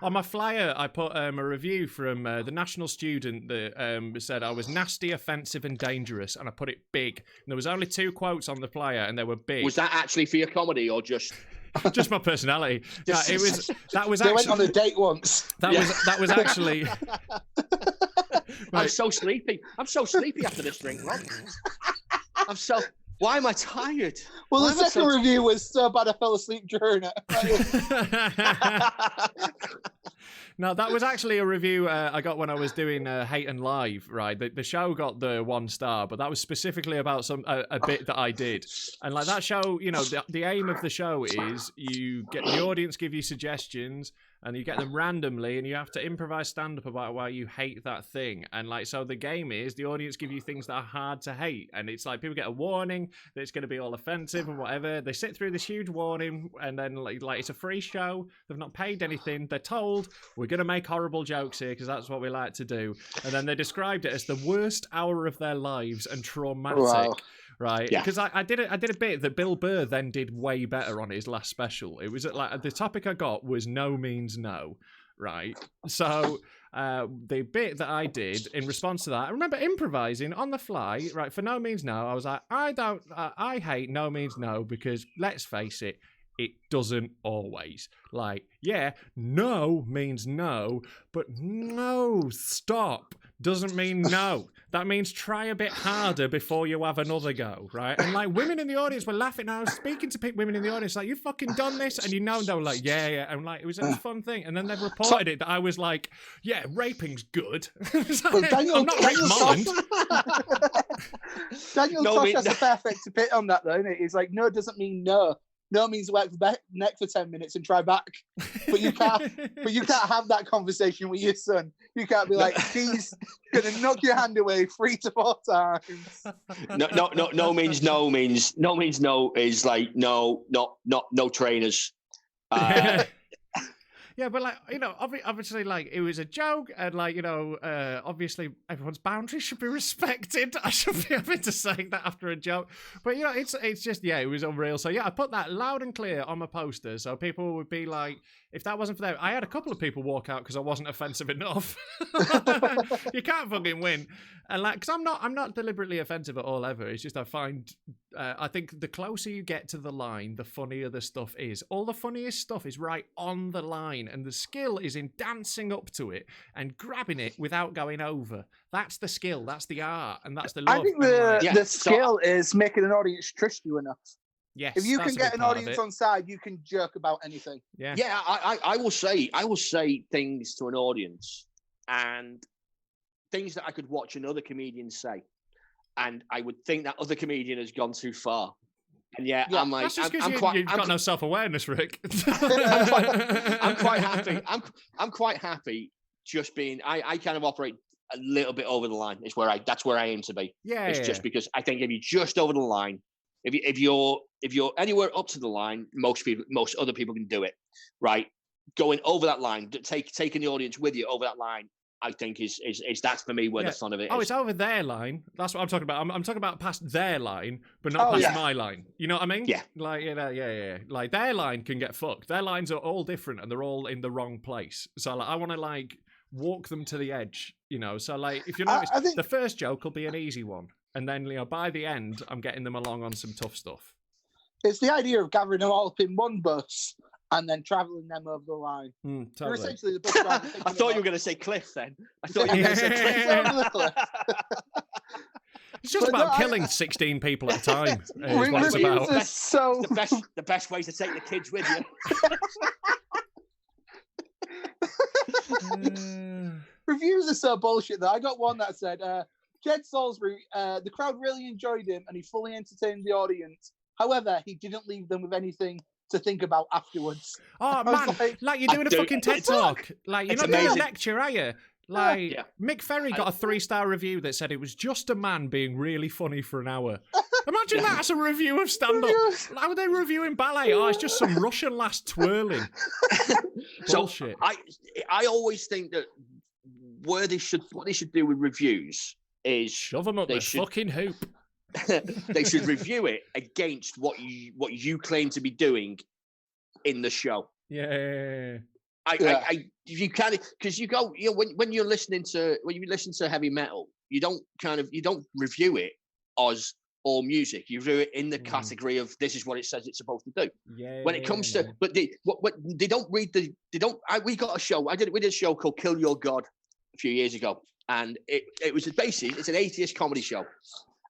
on my flyer. I put a review from the national student that said I was nasty, offensive, and dangerous, and I put it big. And there was only 2 quotes on the flyer, and they were big. Was that actually for your comedy or just? Just my personality. Yeah, it was. That was. They actually, went on a date once. That was actually. I'm so sleepy. I'm so sleepy after this drink, Rob. Why am I tired? Well, the second review was so bad I fell asleep during it. No, that was actually a review I got when I was doing Hate and Live, right? The show got the 1 star, but that was specifically about a bit that I did. And like that show, you know, the aim of the show is you get the audience give you suggestions, and you get them randomly, and you have to improvise stand-up about why you hate that thing. And like, so the game is the audience give you things that are hard to hate, and it's like people get a warning that it's going to be all offensive and whatever. They sit through this huge warning, and then like it's a free show. They've not paid anything. They're told we're going to make horrible jokes here because that's what we like to do. And then they described it as the worst hour of their lives and traumatic. Wow. Right, because I did a bit that Bill Burr then did way better on his last special. It was like the topic I got was no means no, right? So the bit that I did in response to that, I remember improvising on the fly, right? For no means no, I was like, I hate no means no because let's face it, it doesn't always. Like, yeah, no means no, but no, stop doesn't mean no. That means try a bit harder before you have another go, right? And like women in the audience were laughing. I was speaking to women in the audience like, you fucking done this? And you know, they were like, yeah. And like, it was a fun thing. And then they've reported it that I was like, yeah, raping's good. Well, Daniel, I'm not Daniel Molland. Daniel Tosh has a perfect bit on that though, isn't it? He's like, no doesn't mean no. No means work the neck for 10 minutes and try back. But you can't have that conversation with your son. You can't be like, he's gonna knock your hand away 3 to 4 times. No means no is like no trainers. Yeah, but like, you know, obviously, like, it was a joke, and like, you know, obviously everyone's boundaries should be respected. I should be having to say that after a joke, but you know, it's just, yeah, it was unreal. So yeah, I put that loud and clear on my poster, so people would be like, if that wasn't for them, I had a couple of people walk out because I wasn't offensive enough. You can't fucking win, and like, because I'm not deliberately offensive at all ever. It's just I find, I think the closer you get to the line, the funnier the stuff is. All the funniest stuff is right on the line, and the skill is in dancing up to it and grabbing it without going over. That's the skill, that's the art, and that's the love. I think the skill is making an audience trust you enough. Yes, if you can get an audience on side, you can jerk about anything. Yeah, yeah. I will say things to an audience and things that I could watch another comedian say, and I would think that other comedian has gone too far. And yeah, I'm like, that's just because you've got no self-awareness, Rick. I'm quite happy. I'm quite happy just being. I kind of operate a little bit over the line. That's where I aim to be. Yeah, it's just because I think if you're just over the line, if you're anywhere up to the line, most other people can do it, right? Going over that line, taking the audience with you over that line, I think is that's for me where the fun of it is. Oh, it's over their line. That's what I'm talking about. I'm talking about past their line, but not past my line. You know what I mean? Yeah. Like, you know, yeah. Like their line can get fucked. Their lines are all different and they're all in the wrong place. So like, I want to like walk them to the edge, you know? So like, if you notice, the first joke will be an easy one. And then, you know, by the end, I'm getting them along on some tough stuff. It's the idea of gathering them all up in one bus and then travelling them over the line. Totally. You're essentially the bus driver. I thought you were going to say cliff then. I thought you were going to say cliff. Over the cliff. It's just But about no, killing 16 people at a time. Is what it's Reviews about. are so The best way to take the kids with you. reviews are so bullshit though. I got one that said, Jed Salisbury, the crowd really enjoyed him and he fully entertained the audience. However, he didn't leave them with anything to think about afterwards. Oh, was man. Like you're doing a fucking TED Talk. Like, you're It's not doing a amazing. lecture, are you? Like, Yeah. Mick Ferry got a 3-star review that said it was just a man being really funny for an hour. Imagine that as a review of stand-up. How are they reviewing ballet? Oh, it's just some Russian lass twirling. Bullshit. So I always think that what they should do with reviews is Shove them up they the should- fucking hoop. they should review it against what you claim to be doing in the show. Yeah. You can, because you go, when you listen to heavy metal, you don't review it as all music. You review it in the category of this is what it says it's supposed to do. Yeah. When it comes to, but they don't read we got a show. We did a show called Kill Your God a few years ago, and it was basically it's an atheist comedy show,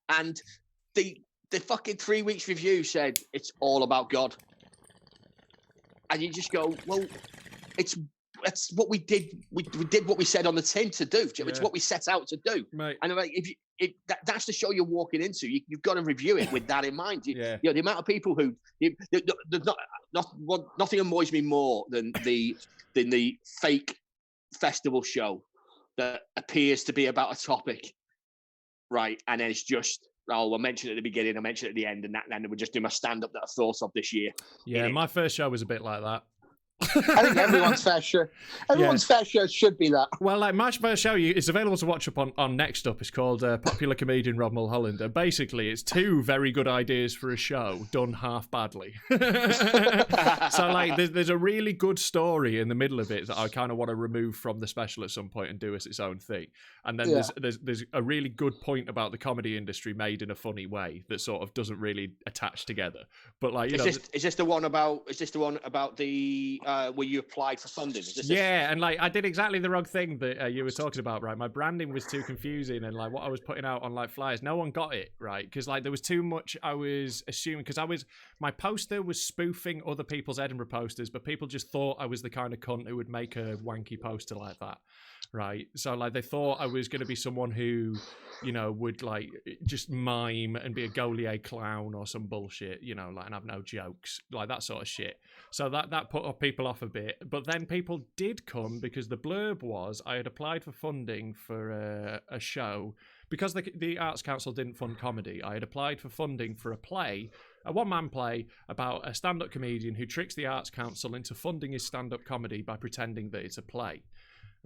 and the fucking 3 weeks review said it's all about God, and you just go, well, that's what we did. We did what we said on the tin to do. It's what we set out to do. Mate. And like, that's the show you're walking into. You've got to review it with that in mind. Yeah. You know, the amount of people who nothing annoys me more than the fake festival show that appears to be about a topic, right? And then it's just, I mentioned it at the beginning, I mentioned it at the end, and then we just do my stand-up that I thought of this year. Yeah, my first show was a bit like that. I think everyone's fair share. Fair share should be that. Well, like my first show, it's available to watch up on Next Up. It's called Popular Comedian Rob Mulholland. And basically, it's 2 very good ideas for a show done half badly. So, like, there's a really good story in the middle of it that I kind of want to remove from the special at some point and do as its own thing. And then there's a really good point about the comedy industry made in a funny way that sort of doesn't really attach together. But like, is this the one about the where you applied for funding? And like I did exactly the wrong thing that you were talking about, right? My branding was too confusing, and like what I was putting out on like flyers, no one got it, right? Because like there was too much. I was assuming because my poster was spoofing other people's Edinburgh posters, but people just thought I was the kind of cunt who would make a wanky poster like that, right? So like they thought I was going to be someone who, would like just mime and be a Gaulier clown or some bullshit, like and have no jokes, like that sort of shit. So that put people off a bit. But then people did come because the blurb was I had applied for funding for a show because the Arts Council didn't fund comedy. I had applied for funding for a one-man play about a stand-up comedian who tricks the Arts Council into funding his stand-up comedy by pretending that it's a play.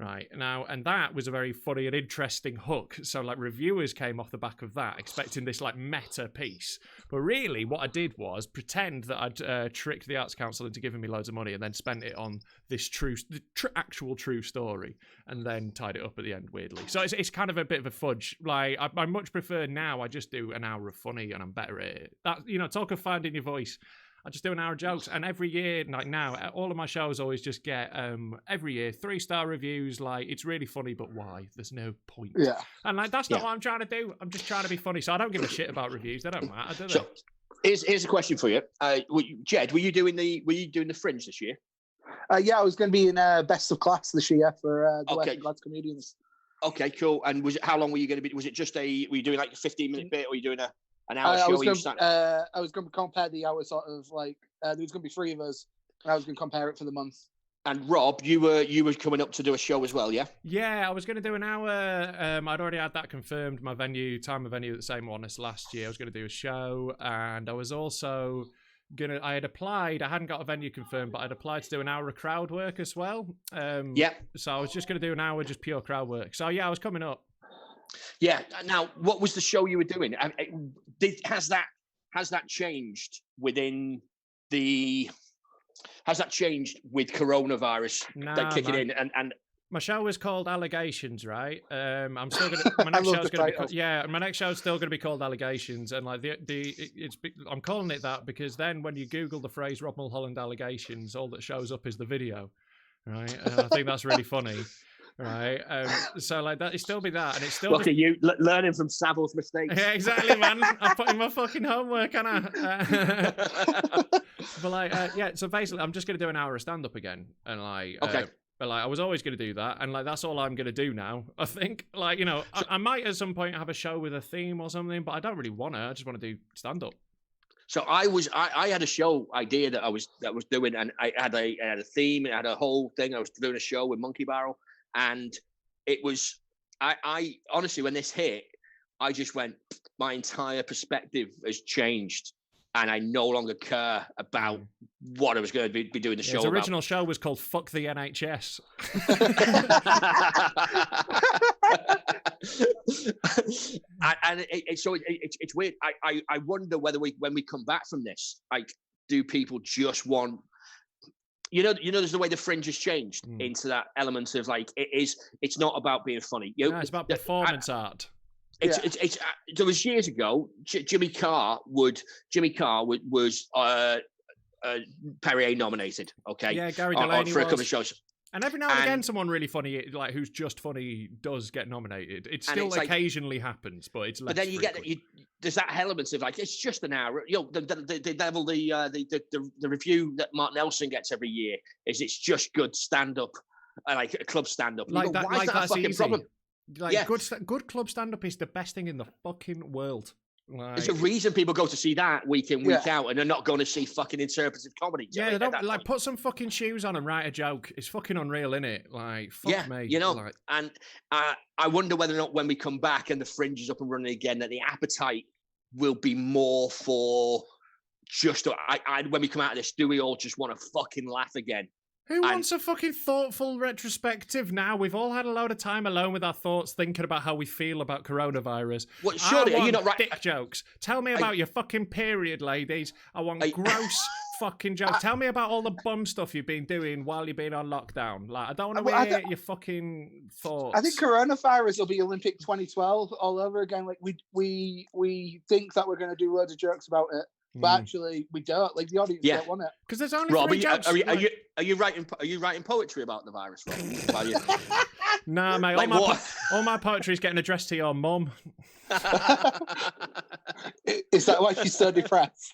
Right now, and that was a very funny and interesting hook. So, like, reviewers came off the back of that, expecting this like meta piece. But really, what I did was pretend that I'd tricked the Arts Council into giving me loads of money, and then spent it on this actual true story, and then tied it up at the end weirdly. So it's kind of a bit of a fudge. Like I much prefer now. I just do an hour of funny, and I'm better at it. That talk of finding your voice. I just do an hour of jokes, and every year, like now, all of my shows always just get every year 3-star reviews. Like it's really funny, but why? There's no point. Yeah, and like that's not what I'm trying to do. I'm just trying to be funny, so I don't give a shit about reviews. They don't matter, do they? So, here's a question for you, Jed. Were you doing the Fringe this year? Yeah, I was going to be in best of class this year for the Working Lads comedians. Okay, cool. And how long were you going to be? Was it just were you doing like a 15-minute bit, or were you doing an hour show? I was going to compare the hour sort of like there was going to be 3 of us, and I was going to compare it for the month. And Rob, you were coming up to do a show as well, yeah? Yeah, I was going to do an hour. I'd already had that confirmed. My time of venue, the same one as last year. I was going to do a show, and I was also I had applied. I hadn't got a venue confirmed, but I'd applied to do an hour of crowd work as well. So I was just going to do an hour just pure crowd work. So yeah, I was coming up. Yeah. Now, what was the show you were doing? Has that changed within the? Has that changed with coronavirus kicking in? And my show was called Allegations, right? I'm still gonna. My next show's gonna be my next show's still gonna be called Allegations, and like I'm calling it that because then when you Google the phrase Rob Mulholland Allegations, all that shows up is the video, right? And I think that's really funny. right? So like that, it still be that, and it's still Look at you learning from Savile's mistakes. Yeah, exactly, man. I put in my fucking homework, and but like, yeah. So basically, I'm just gonna do an hour of stand up again, and like, Okay. But like, I was always gonna do that, and like, that's all I'm gonna do now. I think, like, you know, I might at some point have a show with a theme or something, but I don't really want to. I just want to do stand up. So I had a show idea that I was doing, and I had a theme, it had a whole thing. I was doing a show with Monkey Barrel, and it was I honestly, when this hit, I just went, my entire perspective has changed, and I no longer care about what I was going to be doing the show. His original show was called "Fuck the NHS." And it's weird. I wonder whether when we come back from this, like, do people just want, there's the way the Fringe has changed into that element of like, it's not about being funny. No, it's about performance art. There was years ago, Jimmy Carr was Perrier nominated. Okay, yeah, Gary Delaney for a couple of shows. And every now and again, someone really funny, like who's just funny, does get nominated. It still occasionally happens, but it's less. But then you frequent. there's that element of like, it's just an hour. The review that Mark Nelson gets every year is it's just good stand up, like a club stand up. Like that, why is that a fucking easy. problem? Like good club stand up is the best thing in the fucking world. Like, there's a reason people go to see that week in, week out, and they're not going to see fucking interpretive comedy. Yeah, they don't like put some fucking shoes on and write a joke. It's fucking unreal, innit? Like, fuck me. Like, and I wonder whether or not when we come back and the Fringe is up and running again, that the appetite will be more for just. When we come out of this, do we all just want to fucking laugh again? Who wants a fucking thoughtful retrospective now? We've all had a load of time alone with our thoughts, thinking about how we feel about coronavirus. Well, surely, I want are you not right? Dick jokes. Tell me about your fucking period, ladies. I want gross fucking jokes. Tell me about all the bum stuff you've been doing while you've been on lockdown. Like, I don't want to hear your fucking thoughts. I think coronavirus will be Olympic 2012 all over again. Like we think that we're going to do loads of jokes about it. But actually, we don't. Like, the audience don't want it. Because there's only Rob, 3 jokes. Are you writing poetry about the virus, Rob? Nah, mate. All my poetry is getting addressed to your mum. Is that why she's so depressed?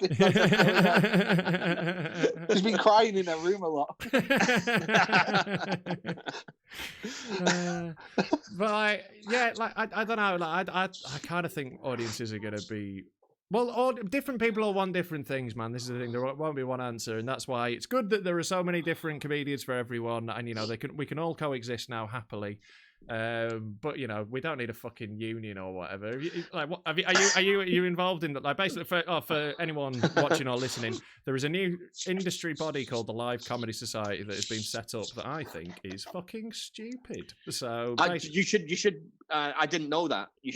She's been crying in her room a lot. But I don't know. Like, I kind of think audiences are going to be. Well, all different people all want different things, man. This is the thing. There won't be one answer, and that's why it's good that there are so many different comedians for everyone, and we can all coexist now happily. But we don't need a fucking union or whatever. Are you involved in that? Like, basically, for anyone watching or listening, there is a new industry body called the Live Comedy Society that has been set up that I think is fucking stupid. So you should. I didn't know that. You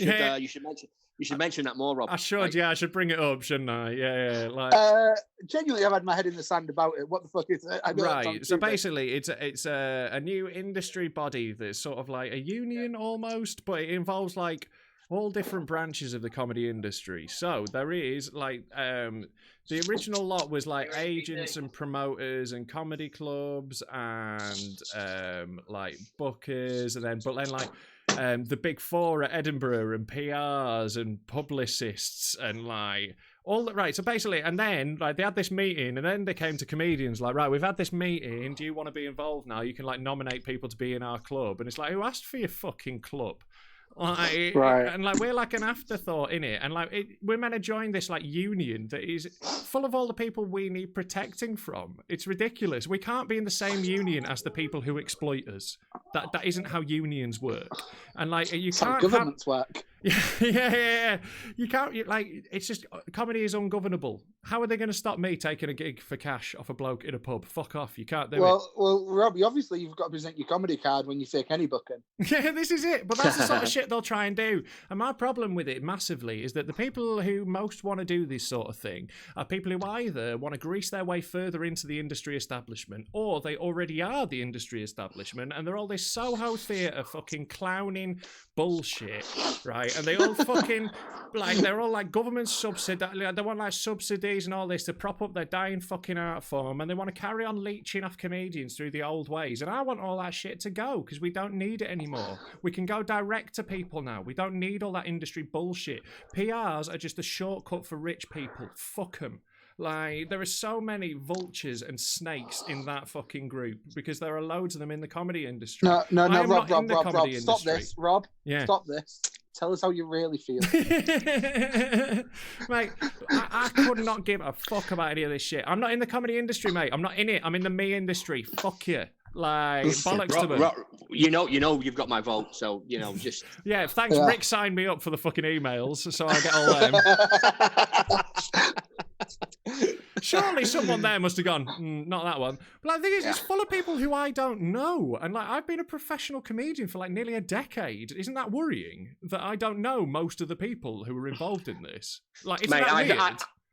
should mention. You should mention that more, Rob. I should, I should bring it up, shouldn't I? Yeah. Like, genuinely, I've had my head in the sand about it. What the fuck is it? Right. So basically, it's a new industry body that's sort of like a union almost, but it involves like all different branches of the comedy industry. So there is like the original lot was like agents and promoters and comedy clubs and like bookers, and then like. The big four at Edinburgh and PRs and publicists and like all that. Right. So basically, and then like they had this meeting and then they came to comedians like, right, we've had this meeting. Do you want to be involved now? You can like nominate people to be in our club. And it's like, who asked for your fucking club? Like, right. And like we're like an afterthought in it, and like we're meant to join this like union that is full of all the people we need protecting from. It's ridiculous. We can't be in the same union as the people who exploit us. That isn't how unions work. And like you That's can't how governments work. Yeah. You can't it's just comedy is ungovernable. How are they going to stop me taking a gig for cash off a bloke in a pub? Fuck off. You can't do it. Well, Rob, obviously you've got to present your comedy card when you take any booking. Yeah, this is it. But that's the sort of shit they'll try and do. And my problem with it massively is that the people who most want to do this sort of thing are people who either want to grease their way further into the industry establishment, or they already are the industry establishment and they're all this Soho theatre fucking clowning bullshit, right? right? And they all fucking like they're all like government subsidy. They want like subsidies and all this to prop up their dying fucking art form, and they want to carry on leeching off comedians through the old ways. And I want all that shit to go because we don't need it anymore. We can go direct to people now. We don't need all that industry bullshit. PRs are just a shortcut for rich people. Fuck them. Like, there are so many vultures and snakes in that fucking group because there are loads of them in the comedy industry. No, Rob, Industry. stop this, Rob. Yeah. Stop this. Tell us how you really feel. Mate, I could not give a fuck about any of this shit. I'm not in the comedy industry, mate. I'm not in it. I'm in the me industry. Fuck you. Like, bollocks to them. You know, you've got my vote, so, just... Yeah, thanks. Yeah. Rick signed me up for the fucking emails, so I get all them. Surely someone there must have gone, not that one. But like, the thing is, it's full of people who I don't know. And like, I've been a professional comedian for like nearly a decade. Isn't that worrying that I don't know most of the people who were involved in this? Like, isn't that weird?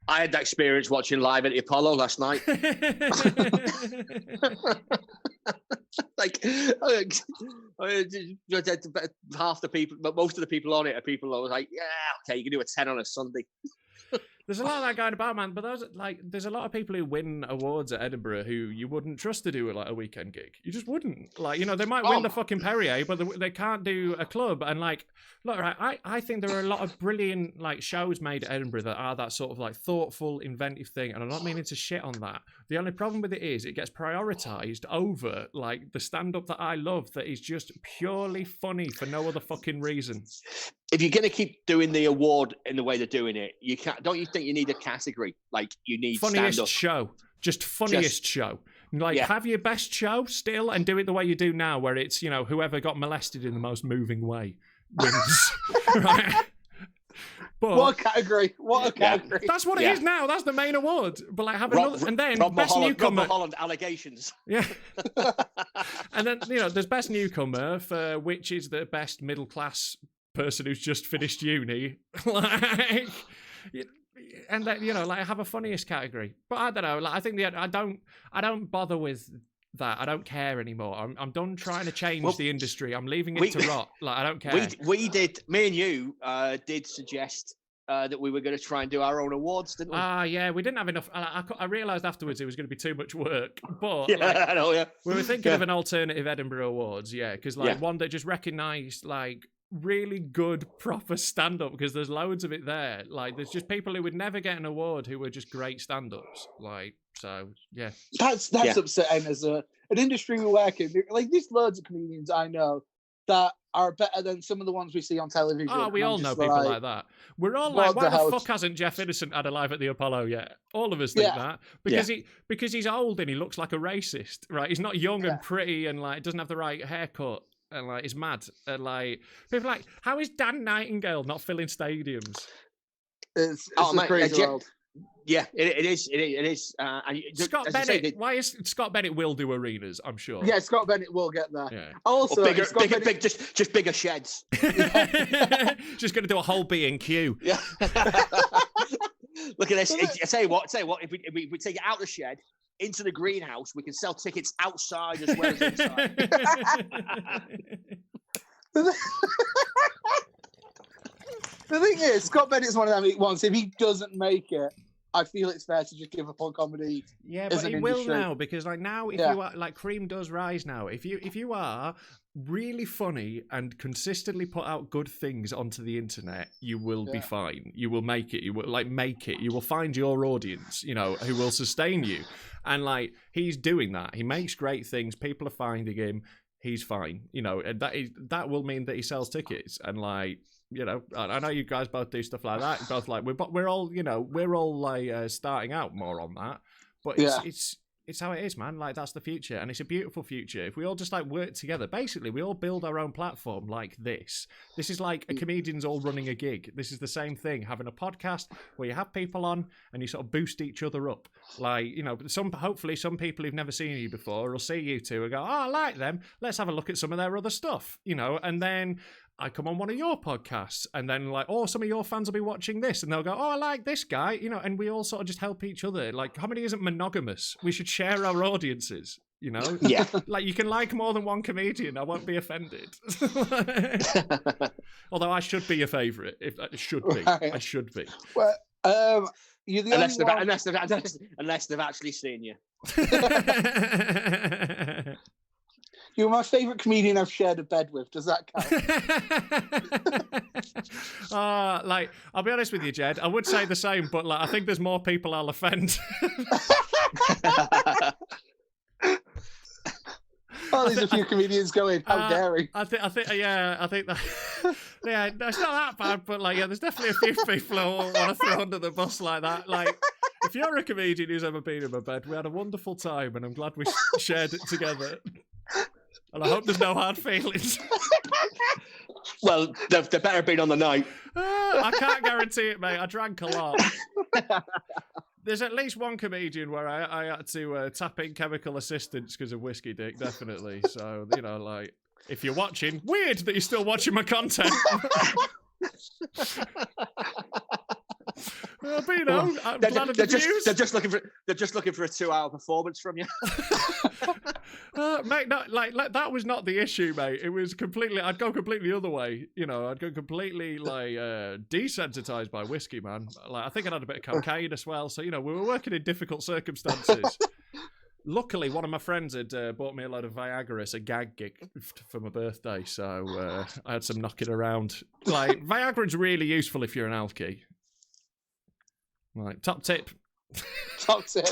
I had that experience watching Live at the Apollo last night. Half the people, but most of the people on it are people who are like, yeah, okay, you can do a 10 on a Sunday. There's a lot of that going about, man. But there's a lot of people who win awards at Edinburgh who you wouldn't trust to do like a weekend gig. You just wouldn't. Like, they might win the fucking Perrier, but they can't do a club. And like, look, right, I think there are a lot of brilliant like shows made at Edinburgh that are that sort of like thoughtful, inventive thing. And I'm not meaning to shit on that. The only problem with it is it gets prioritized over like the stand-up that I love that is just purely funny for no other fucking reason. If you're going to keep doing the award in the way they're doing it, you can't. Don't you think you need a category? Like, you need funniest stand-up. Show, just funniest show. Like, have your best show still, and do it the way you do now, where it's whoever got molested in the most moving way wins. Right? But, what a category! What a category! That's what it is now. That's the main award. But like, have another, and then Rob best newcomer. Rob Mulholland allegations. Yeah. And then there's best newcomer for which is the best middle class person who's just finished uni, like, and then like have a funniest category. But I don't know. Like, I think I don't bother with that. I don't care anymore. I'm done trying to change the industry. I'm leaving it to rot. Like, I don't care. We did. Me and you did suggest that we were going to try and do our own awards, didn't we? Yeah, we didn't have enough. I realised afterwards it was going to be too much work. But I know, we were thinking of an alternative Edinburgh Awards, because one that just recognised like really good proper stand-up, because there's loads of it there. Like, there's just people who would never get an award who were just great stand-ups. Like, so yeah, that's upsetting as an industry we work in. Like, there's loads of comedians I know that are better than some of the ones we see on television. Oh, we all know people like that. We're all like, why the fuck hasn't Jeff Innocent had a Live at the Apollo yet? All of us think that. Because he's old and he looks like a racist, right? He's not young and pretty and like doesn't have the right haircut. And like, he's mad. And like, people are like, how is Dan Nightingale not filling stadiums? It's a crazy world. Yeah, it is. Scott Bennett. Why is Scott Bennett will do arenas? I'm sure. Yeah, Scott Bennett will get there. Yeah. Also, just bigger sheds. Just going to do a whole B&Q. Yeah. Look at this. I tell you what. If we take it out of the shed into the greenhouse, we can sell tickets outside as well as inside. The thing is, Scott Bennett's one of them ones. If he doesn't make it, I feel it's fair to just give up on comedy. Yeah, but he will now, because like now, if you are like, cream does rise now. If you are really funny and consistently put out good things onto the internet, you will be fine. You will make it. You will make it. You will find your audience, who will sustain you. And like, he's doing that. He makes great things. People are finding him. He's fine. And that will mean that he sells tickets. And like, I know you guys both do stuff like that. Both like we're all like starting out more on that, but it's how it is, man. Like, that's the future, and it's a beautiful future. If we all just like work together, basically, we all build our own platform like this. This is like a comedians all running a gig. This is the same thing, having a podcast where you have people on and you sort of boost each other up. Like, hopefully some people who've never seen you before will see you two and go, oh, I like them. Let's have a look at some of their other stuff, and then I come on one of your podcasts, and then like, oh, some of your fans will be watching this, and they'll go, oh, I like this guy, and we all sort of just help each other. Like, comedy isn't monogamous. We should share our audiences. You know? Yeah. Like, you can like more than one comedian. I won't be offended. Although I should be your favourite. If I should be. Right. I should be. Well, you're the Unless only one. unless they've actually seen you. You're my favourite comedian I've shared a bed with. Does that count? Like, I'll be honest with you, Jed. I would say the same, but like, I think there's more people I'll offend. Oh, there's a few comedians going. How dare he? I think that. Yeah, no, it's not that bad, but like, yeah, there's definitely a few people I want to throw under the bus like that. Like, if you're a comedian who's ever been in my bed, we had a wonderful time, and I'm glad we shared it together. And I hope there's no hard feelings. Well, there better have been on the night. I can't guarantee it, mate. I drank a lot. There's at least one comedian where I had to tap in chemical assistance because of whiskey dick, definitely. So, you know, like, if you're watching, weird that you're still watching my content. But you know, I'm glad of the views. They're just looking for a 2-hour performance from you. Mate, no, like that was not the issue, mate. It was completely. I'd go completely the other way. You know, I'd go completely like desensitized by whiskey, man. Like, I think I'd had a bit of cocaine as well. So, you know, we were working in difficult circumstances. Luckily, one of my friends had bought me a load of Viagra as a gag gift for my birthday, so I had some knocking around. Like, Viagra's really useful if you're an alky. Like, top tip. Top tip.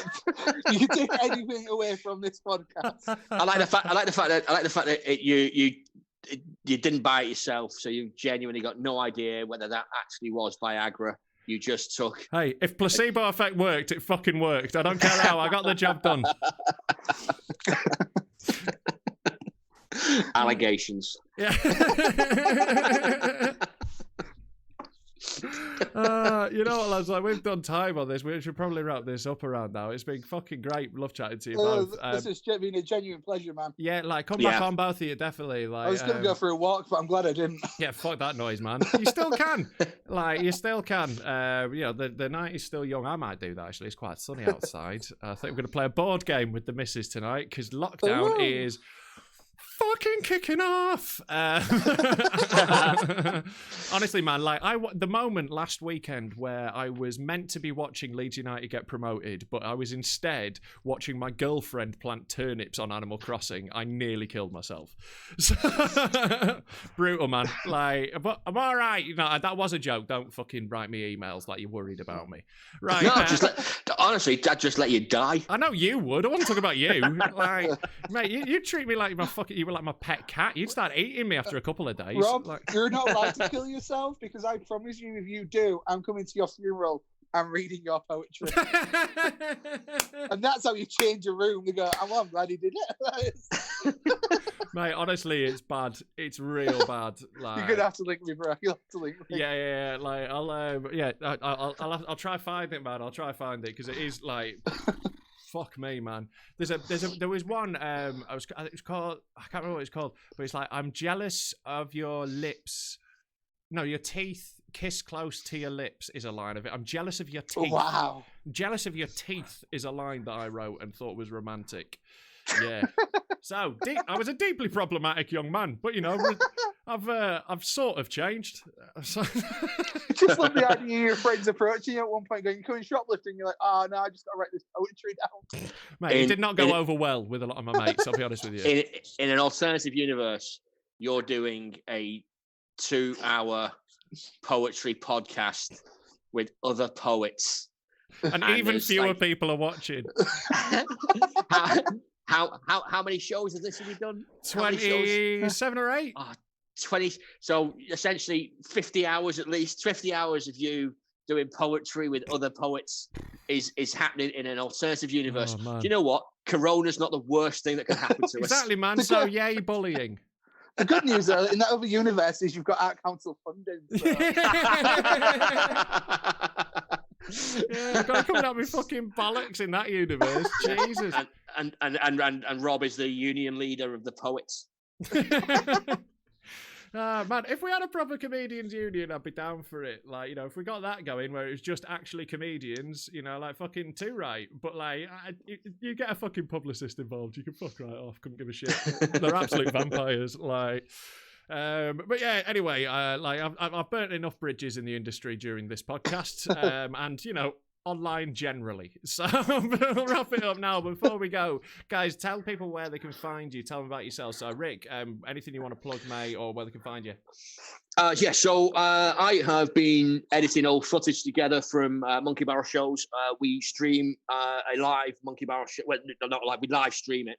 You take anything away from this podcast. I like the fact that you didn't buy it yourself, so you genuinely got no idea whether that actually was Viagra. You just took. Hey, if placebo effect worked, it fucking worked. I don't care how. I got the job done. Allegations. Yeah. You know what, lads? Like, we've done time on this. We should probably wrap this up around now. It's been fucking great. Love chatting to you both. This has been a genuine pleasure, man. Yeah, like, come back on, both of you, definitely. Like, I was going to go for a walk, but I'm glad I didn't. Yeah, fuck that noise, man. You still can. Like, you still can. You know, the night is still young. I might do that, actually. It's quite sunny outside. I think we're going to play a board game with the missus tonight, because lockdown is fucking kicking off. Honestly, man, like, the moment last weekend where I was meant to be watching Leeds United get promoted, but I was instead watching my girlfriend plant turnips on Animal Crossing, I nearly killed myself. So, brutal, man. Like, but I'm all right. You know, that was a joke. Don't fucking write me emails like you're worried about me. Right? No, honestly, I'd just let you die. I know you would. I wasn't talking about you. Like, mate, you treat me like you were like my pet cat. You'd start eating me after a couple of days. Rob, like... you're not allowed to kill yourself, because I promise you, if you do, I'm coming to your funeral and reading your poetry. And that's how you change a room. They go, oh, I'm glad he did it. Mate, honestly, it's bad. It's real bad. Like, you're gonna have to link me, bro. You'll have to link me. Yeah. Like, I'll try find it, man. I'll try find it, because it is like. Fuck me, man. There was one. It's called. I can't remember what it's called, but it's like, I'm jealous of your lips. No, your teeth kiss close to your lips is a line of it. I'm jealous of your teeth. Wow. Jealous of your teeth is a line that I wrote and thought was romantic. Yeah. So I was a deeply problematic young man, but you know, I've sort of changed. Just love the idea of your friends approaching you at one point going, "You coming shoplifting?" You're like, "Oh no, I just got to write this poetry down." Mate, it did not go over well with a lot of my mates. I'll be honest with you. In an alternative universe, you're doing a 2-hour poetry podcast with other poets, and even fewer people are watching. How many shows has this been done? 27 or 8. 20. So essentially 50 hours at least. 50 hours of you doing poetry with other poets is happening in an alternative universe. Oh, do you know what? Corona's not the worst thing that can happen to us. Exactly, man. So yay, bullying. The good news, though, in that other universe is you've got Art Council funding. So. Yeah, I've got to come out with fucking bollocks in that universe. Jesus. And Rob is the union leader of the poets. Man, if we had a proper comedians union, I'd be down for it. Like, you know, if we got that going where it was just actually comedians, you know, like fucking too right. But like, you get a fucking publicist involved, you can fuck right off. Couldn't give a shit. They're absolute vampires. Like, but yeah. Anyway, like I've burnt enough bridges in the industry during this podcast, and you know, online generally. So we'll wrap it up now. Before we go, guys, tell people where they can find you. Tell them about yourself. So, Rick, anything you want to plug, mate, or where they can find you? So I have been editing old footage together from Monkey Barrel shows. We stream a live Monkey Barrel show. Well, not live. We live stream it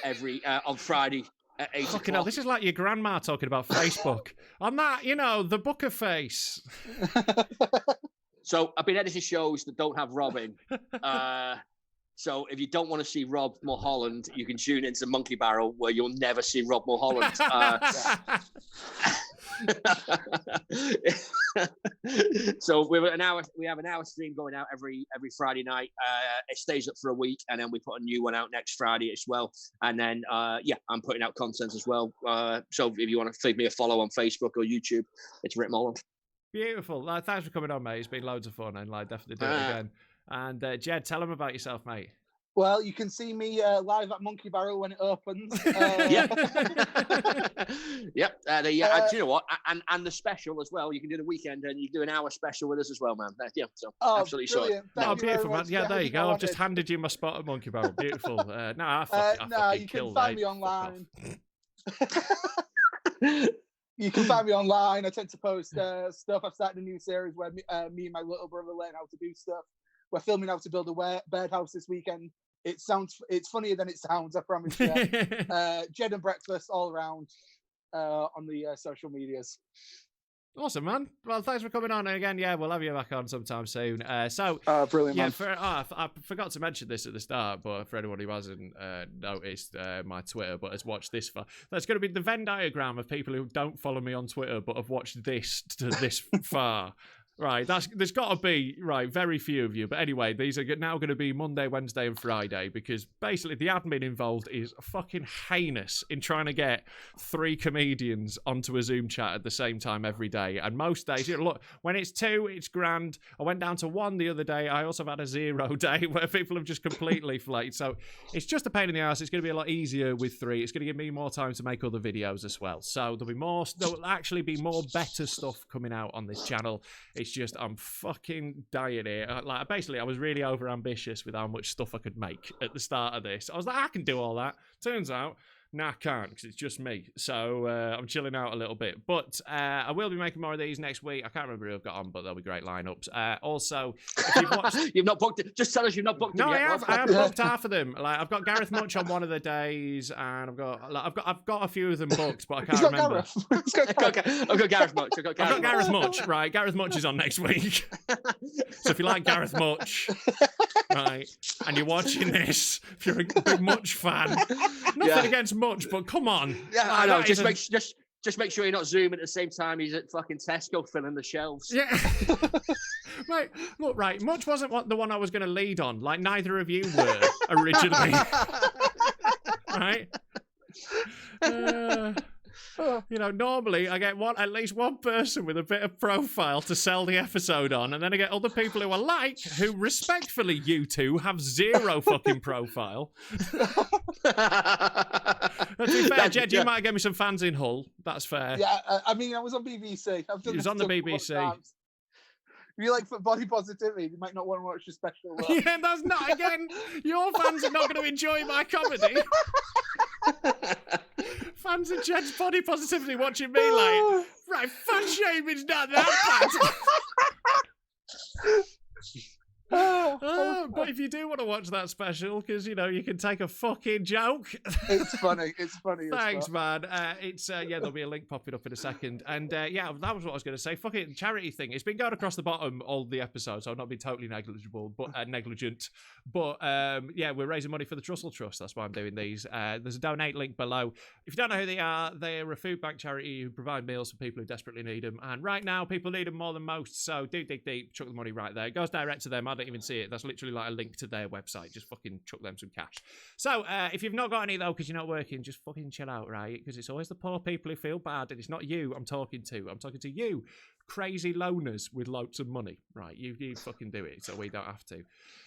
every on Friday at 8 Fucking o'clock. hell, this is like your grandma talking about Facebook. On that, you know, the Booker face. So I've been editing shows that don't have Rob in. So if you don't want to see Rob Mulholland, you can tune into Monkey Barrel, where you'll never see Rob Mulholland. So we have an hour stream going out every Friday night. It stays up for a week, and then we put a new one out next Friday as well. And then I'm putting out content as well. So if you want to feed me a follow on Facebook or YouTube, it's Rick Molland. Beautiful. Thanks for coming on, mate. It's been loads of fun, and like definitely do it again. And Jed, tell them about yourself, mate. Well, you can see me live at Monkey Barrel when it opens. Yep. Do you know what? And the special as well. You can do the weekend, and you do an hour special with us as well, man. So absolutely sorry. Oh, beautiful, man. Yeah, there you go. I've just handed you my spot at Monkey Barrel. Beautiful. I fucking killed. You can find me online. You can find me online. I tend to post stuff. I've started a new series where me and my little brother learn how to do stuff. We're filming how to build a birdhouse this weekend. It's funnier than it sounds, I promise you. Jed and breakfast all around on the social medias. Awesome, man. Well, thanks for coming on. And again, yeah, we'll have you back on sometime soon. Brilliant, yeah, man. I forgot to mention this at the start, but for anyone who hasn't noticed my Twitter, but has watched this far, that's going to be the Venn diagram of people who don't follow me on Twitter, but have watched this to this far. Right, there's got to be, very few of you. But anyway, these are now going to be Monday, Wednesday, and Friday, because basically the admin involved is fucking heinous in trying to get 3 comedians onto a Zoom chat at the same time every day. And most days, look, when it's 2, it's grand. I went down to 1 the other day. I also had a 0 day where people have just completely flated. So it's just a pain in the ass. It's going to be a lot easier with 3. It's going to give me more time to make other videos as well. So there'll actually be more better stuff coming out on this channel. It's just I'm fucking dying here. I was really over ambitious with how much stuff I could make at the start of this. I was like, I can do all that. Turns out, nah, I can't, because it's just me. So I'm chilling out a little bit. But I will be making more of these next week. I can't remember who I've got on, but there'll be great lineups. Also, if you've watched... You've not booked it. Just tell us you've not booked it yet. I have booked half of them. Like, I've got Gareth Much on one of the days, and I've got a few of them booked, but I can't remember. I've got Gareth Much. I've got Gareth Much, right? Gareth Much is on next week. So if you like Gareth Much, right, and you're watching this, if you're a big Much fan, nothing against Much, but come on. Yeah, I know. Just make sure you're not zooming at the same time he's at fucking Tesco filling the shelves. Yeah. Right. Look, right. Much wasn't the one I was going to lead on. Like, neither of you were originally. Right? Normally I get at least one person with a bit of profile to sell the episode on, and then I get other people who who respectfully, you two, have 0 fucking profile. To be fair, Jed, you might get me some fans in Hull. That's fair. Yeah, I was on BBC. He was on the BBC. If you like body positivity, you might not want to watch the special. Yeah, that's not, again, your fans are not going to enjoy my comedy. Fans of Jed's body positivity watching me like, right, fat shaming's not that bad. But if you do want to watch that special, because you can take a fucking joke. It's funny. Thanks, man. There'll be a link popping up in a second. And that was what I was going to say. Fucking charity thing. It's been going across the bottom all the episodes, so I've not been totally negligent. But we're raising money for the Trussell Trust. That's why I'm doing these. There's a donate link below. If you don't know who they are a food bank charity who provide meals for people who desperately need them. And right now, people need them more than most. So do dig deep, chuck the money right there. It goes direct to them. I don't even see it. That's literally like a link to their website. Just fucking chuck them some cash. So if you've not got any though, because you're not working, just fucking chill out, right? Because it's always the poor people who feel bad, and it's not you I'm talking to. I'm talking to you, crazy loners with loads of money, right? You fucking do it, so we don't have to.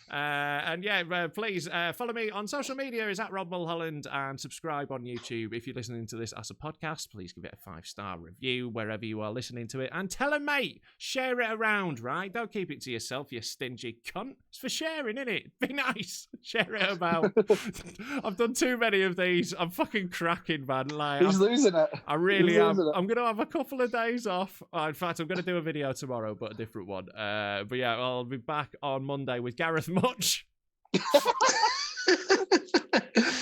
And yeah, please follow me on social media is at Rob Mulholland, and subscribe on YouTube. If you're listening to this as a podcast, please give it a 5-star review wherever you are listening to it, and tell a mate, share it around, right? Don't keep it to yourself, you stingy cunt. It's for sharing, innit? Be nice. Share it about. I've done too many of these. I'm fucking cracking, man. Like, He's losing it. I really am. losing it. I'm going to have a couple of days off. In fact, I'm going to do a video tomorrow, but a different one. But yeah, I'll be back on Monday with Gareth Much.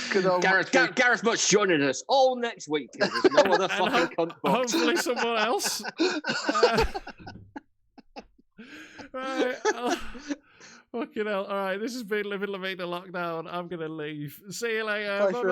Good old Gareth Much joining us all next week. There's no other fucking cunt box. Hopefully someone else. Right. Fucking hell. All right, this has been Livin La Vida Lockdown. I'm going to leave. See you later. Pleasure. Bye-bye.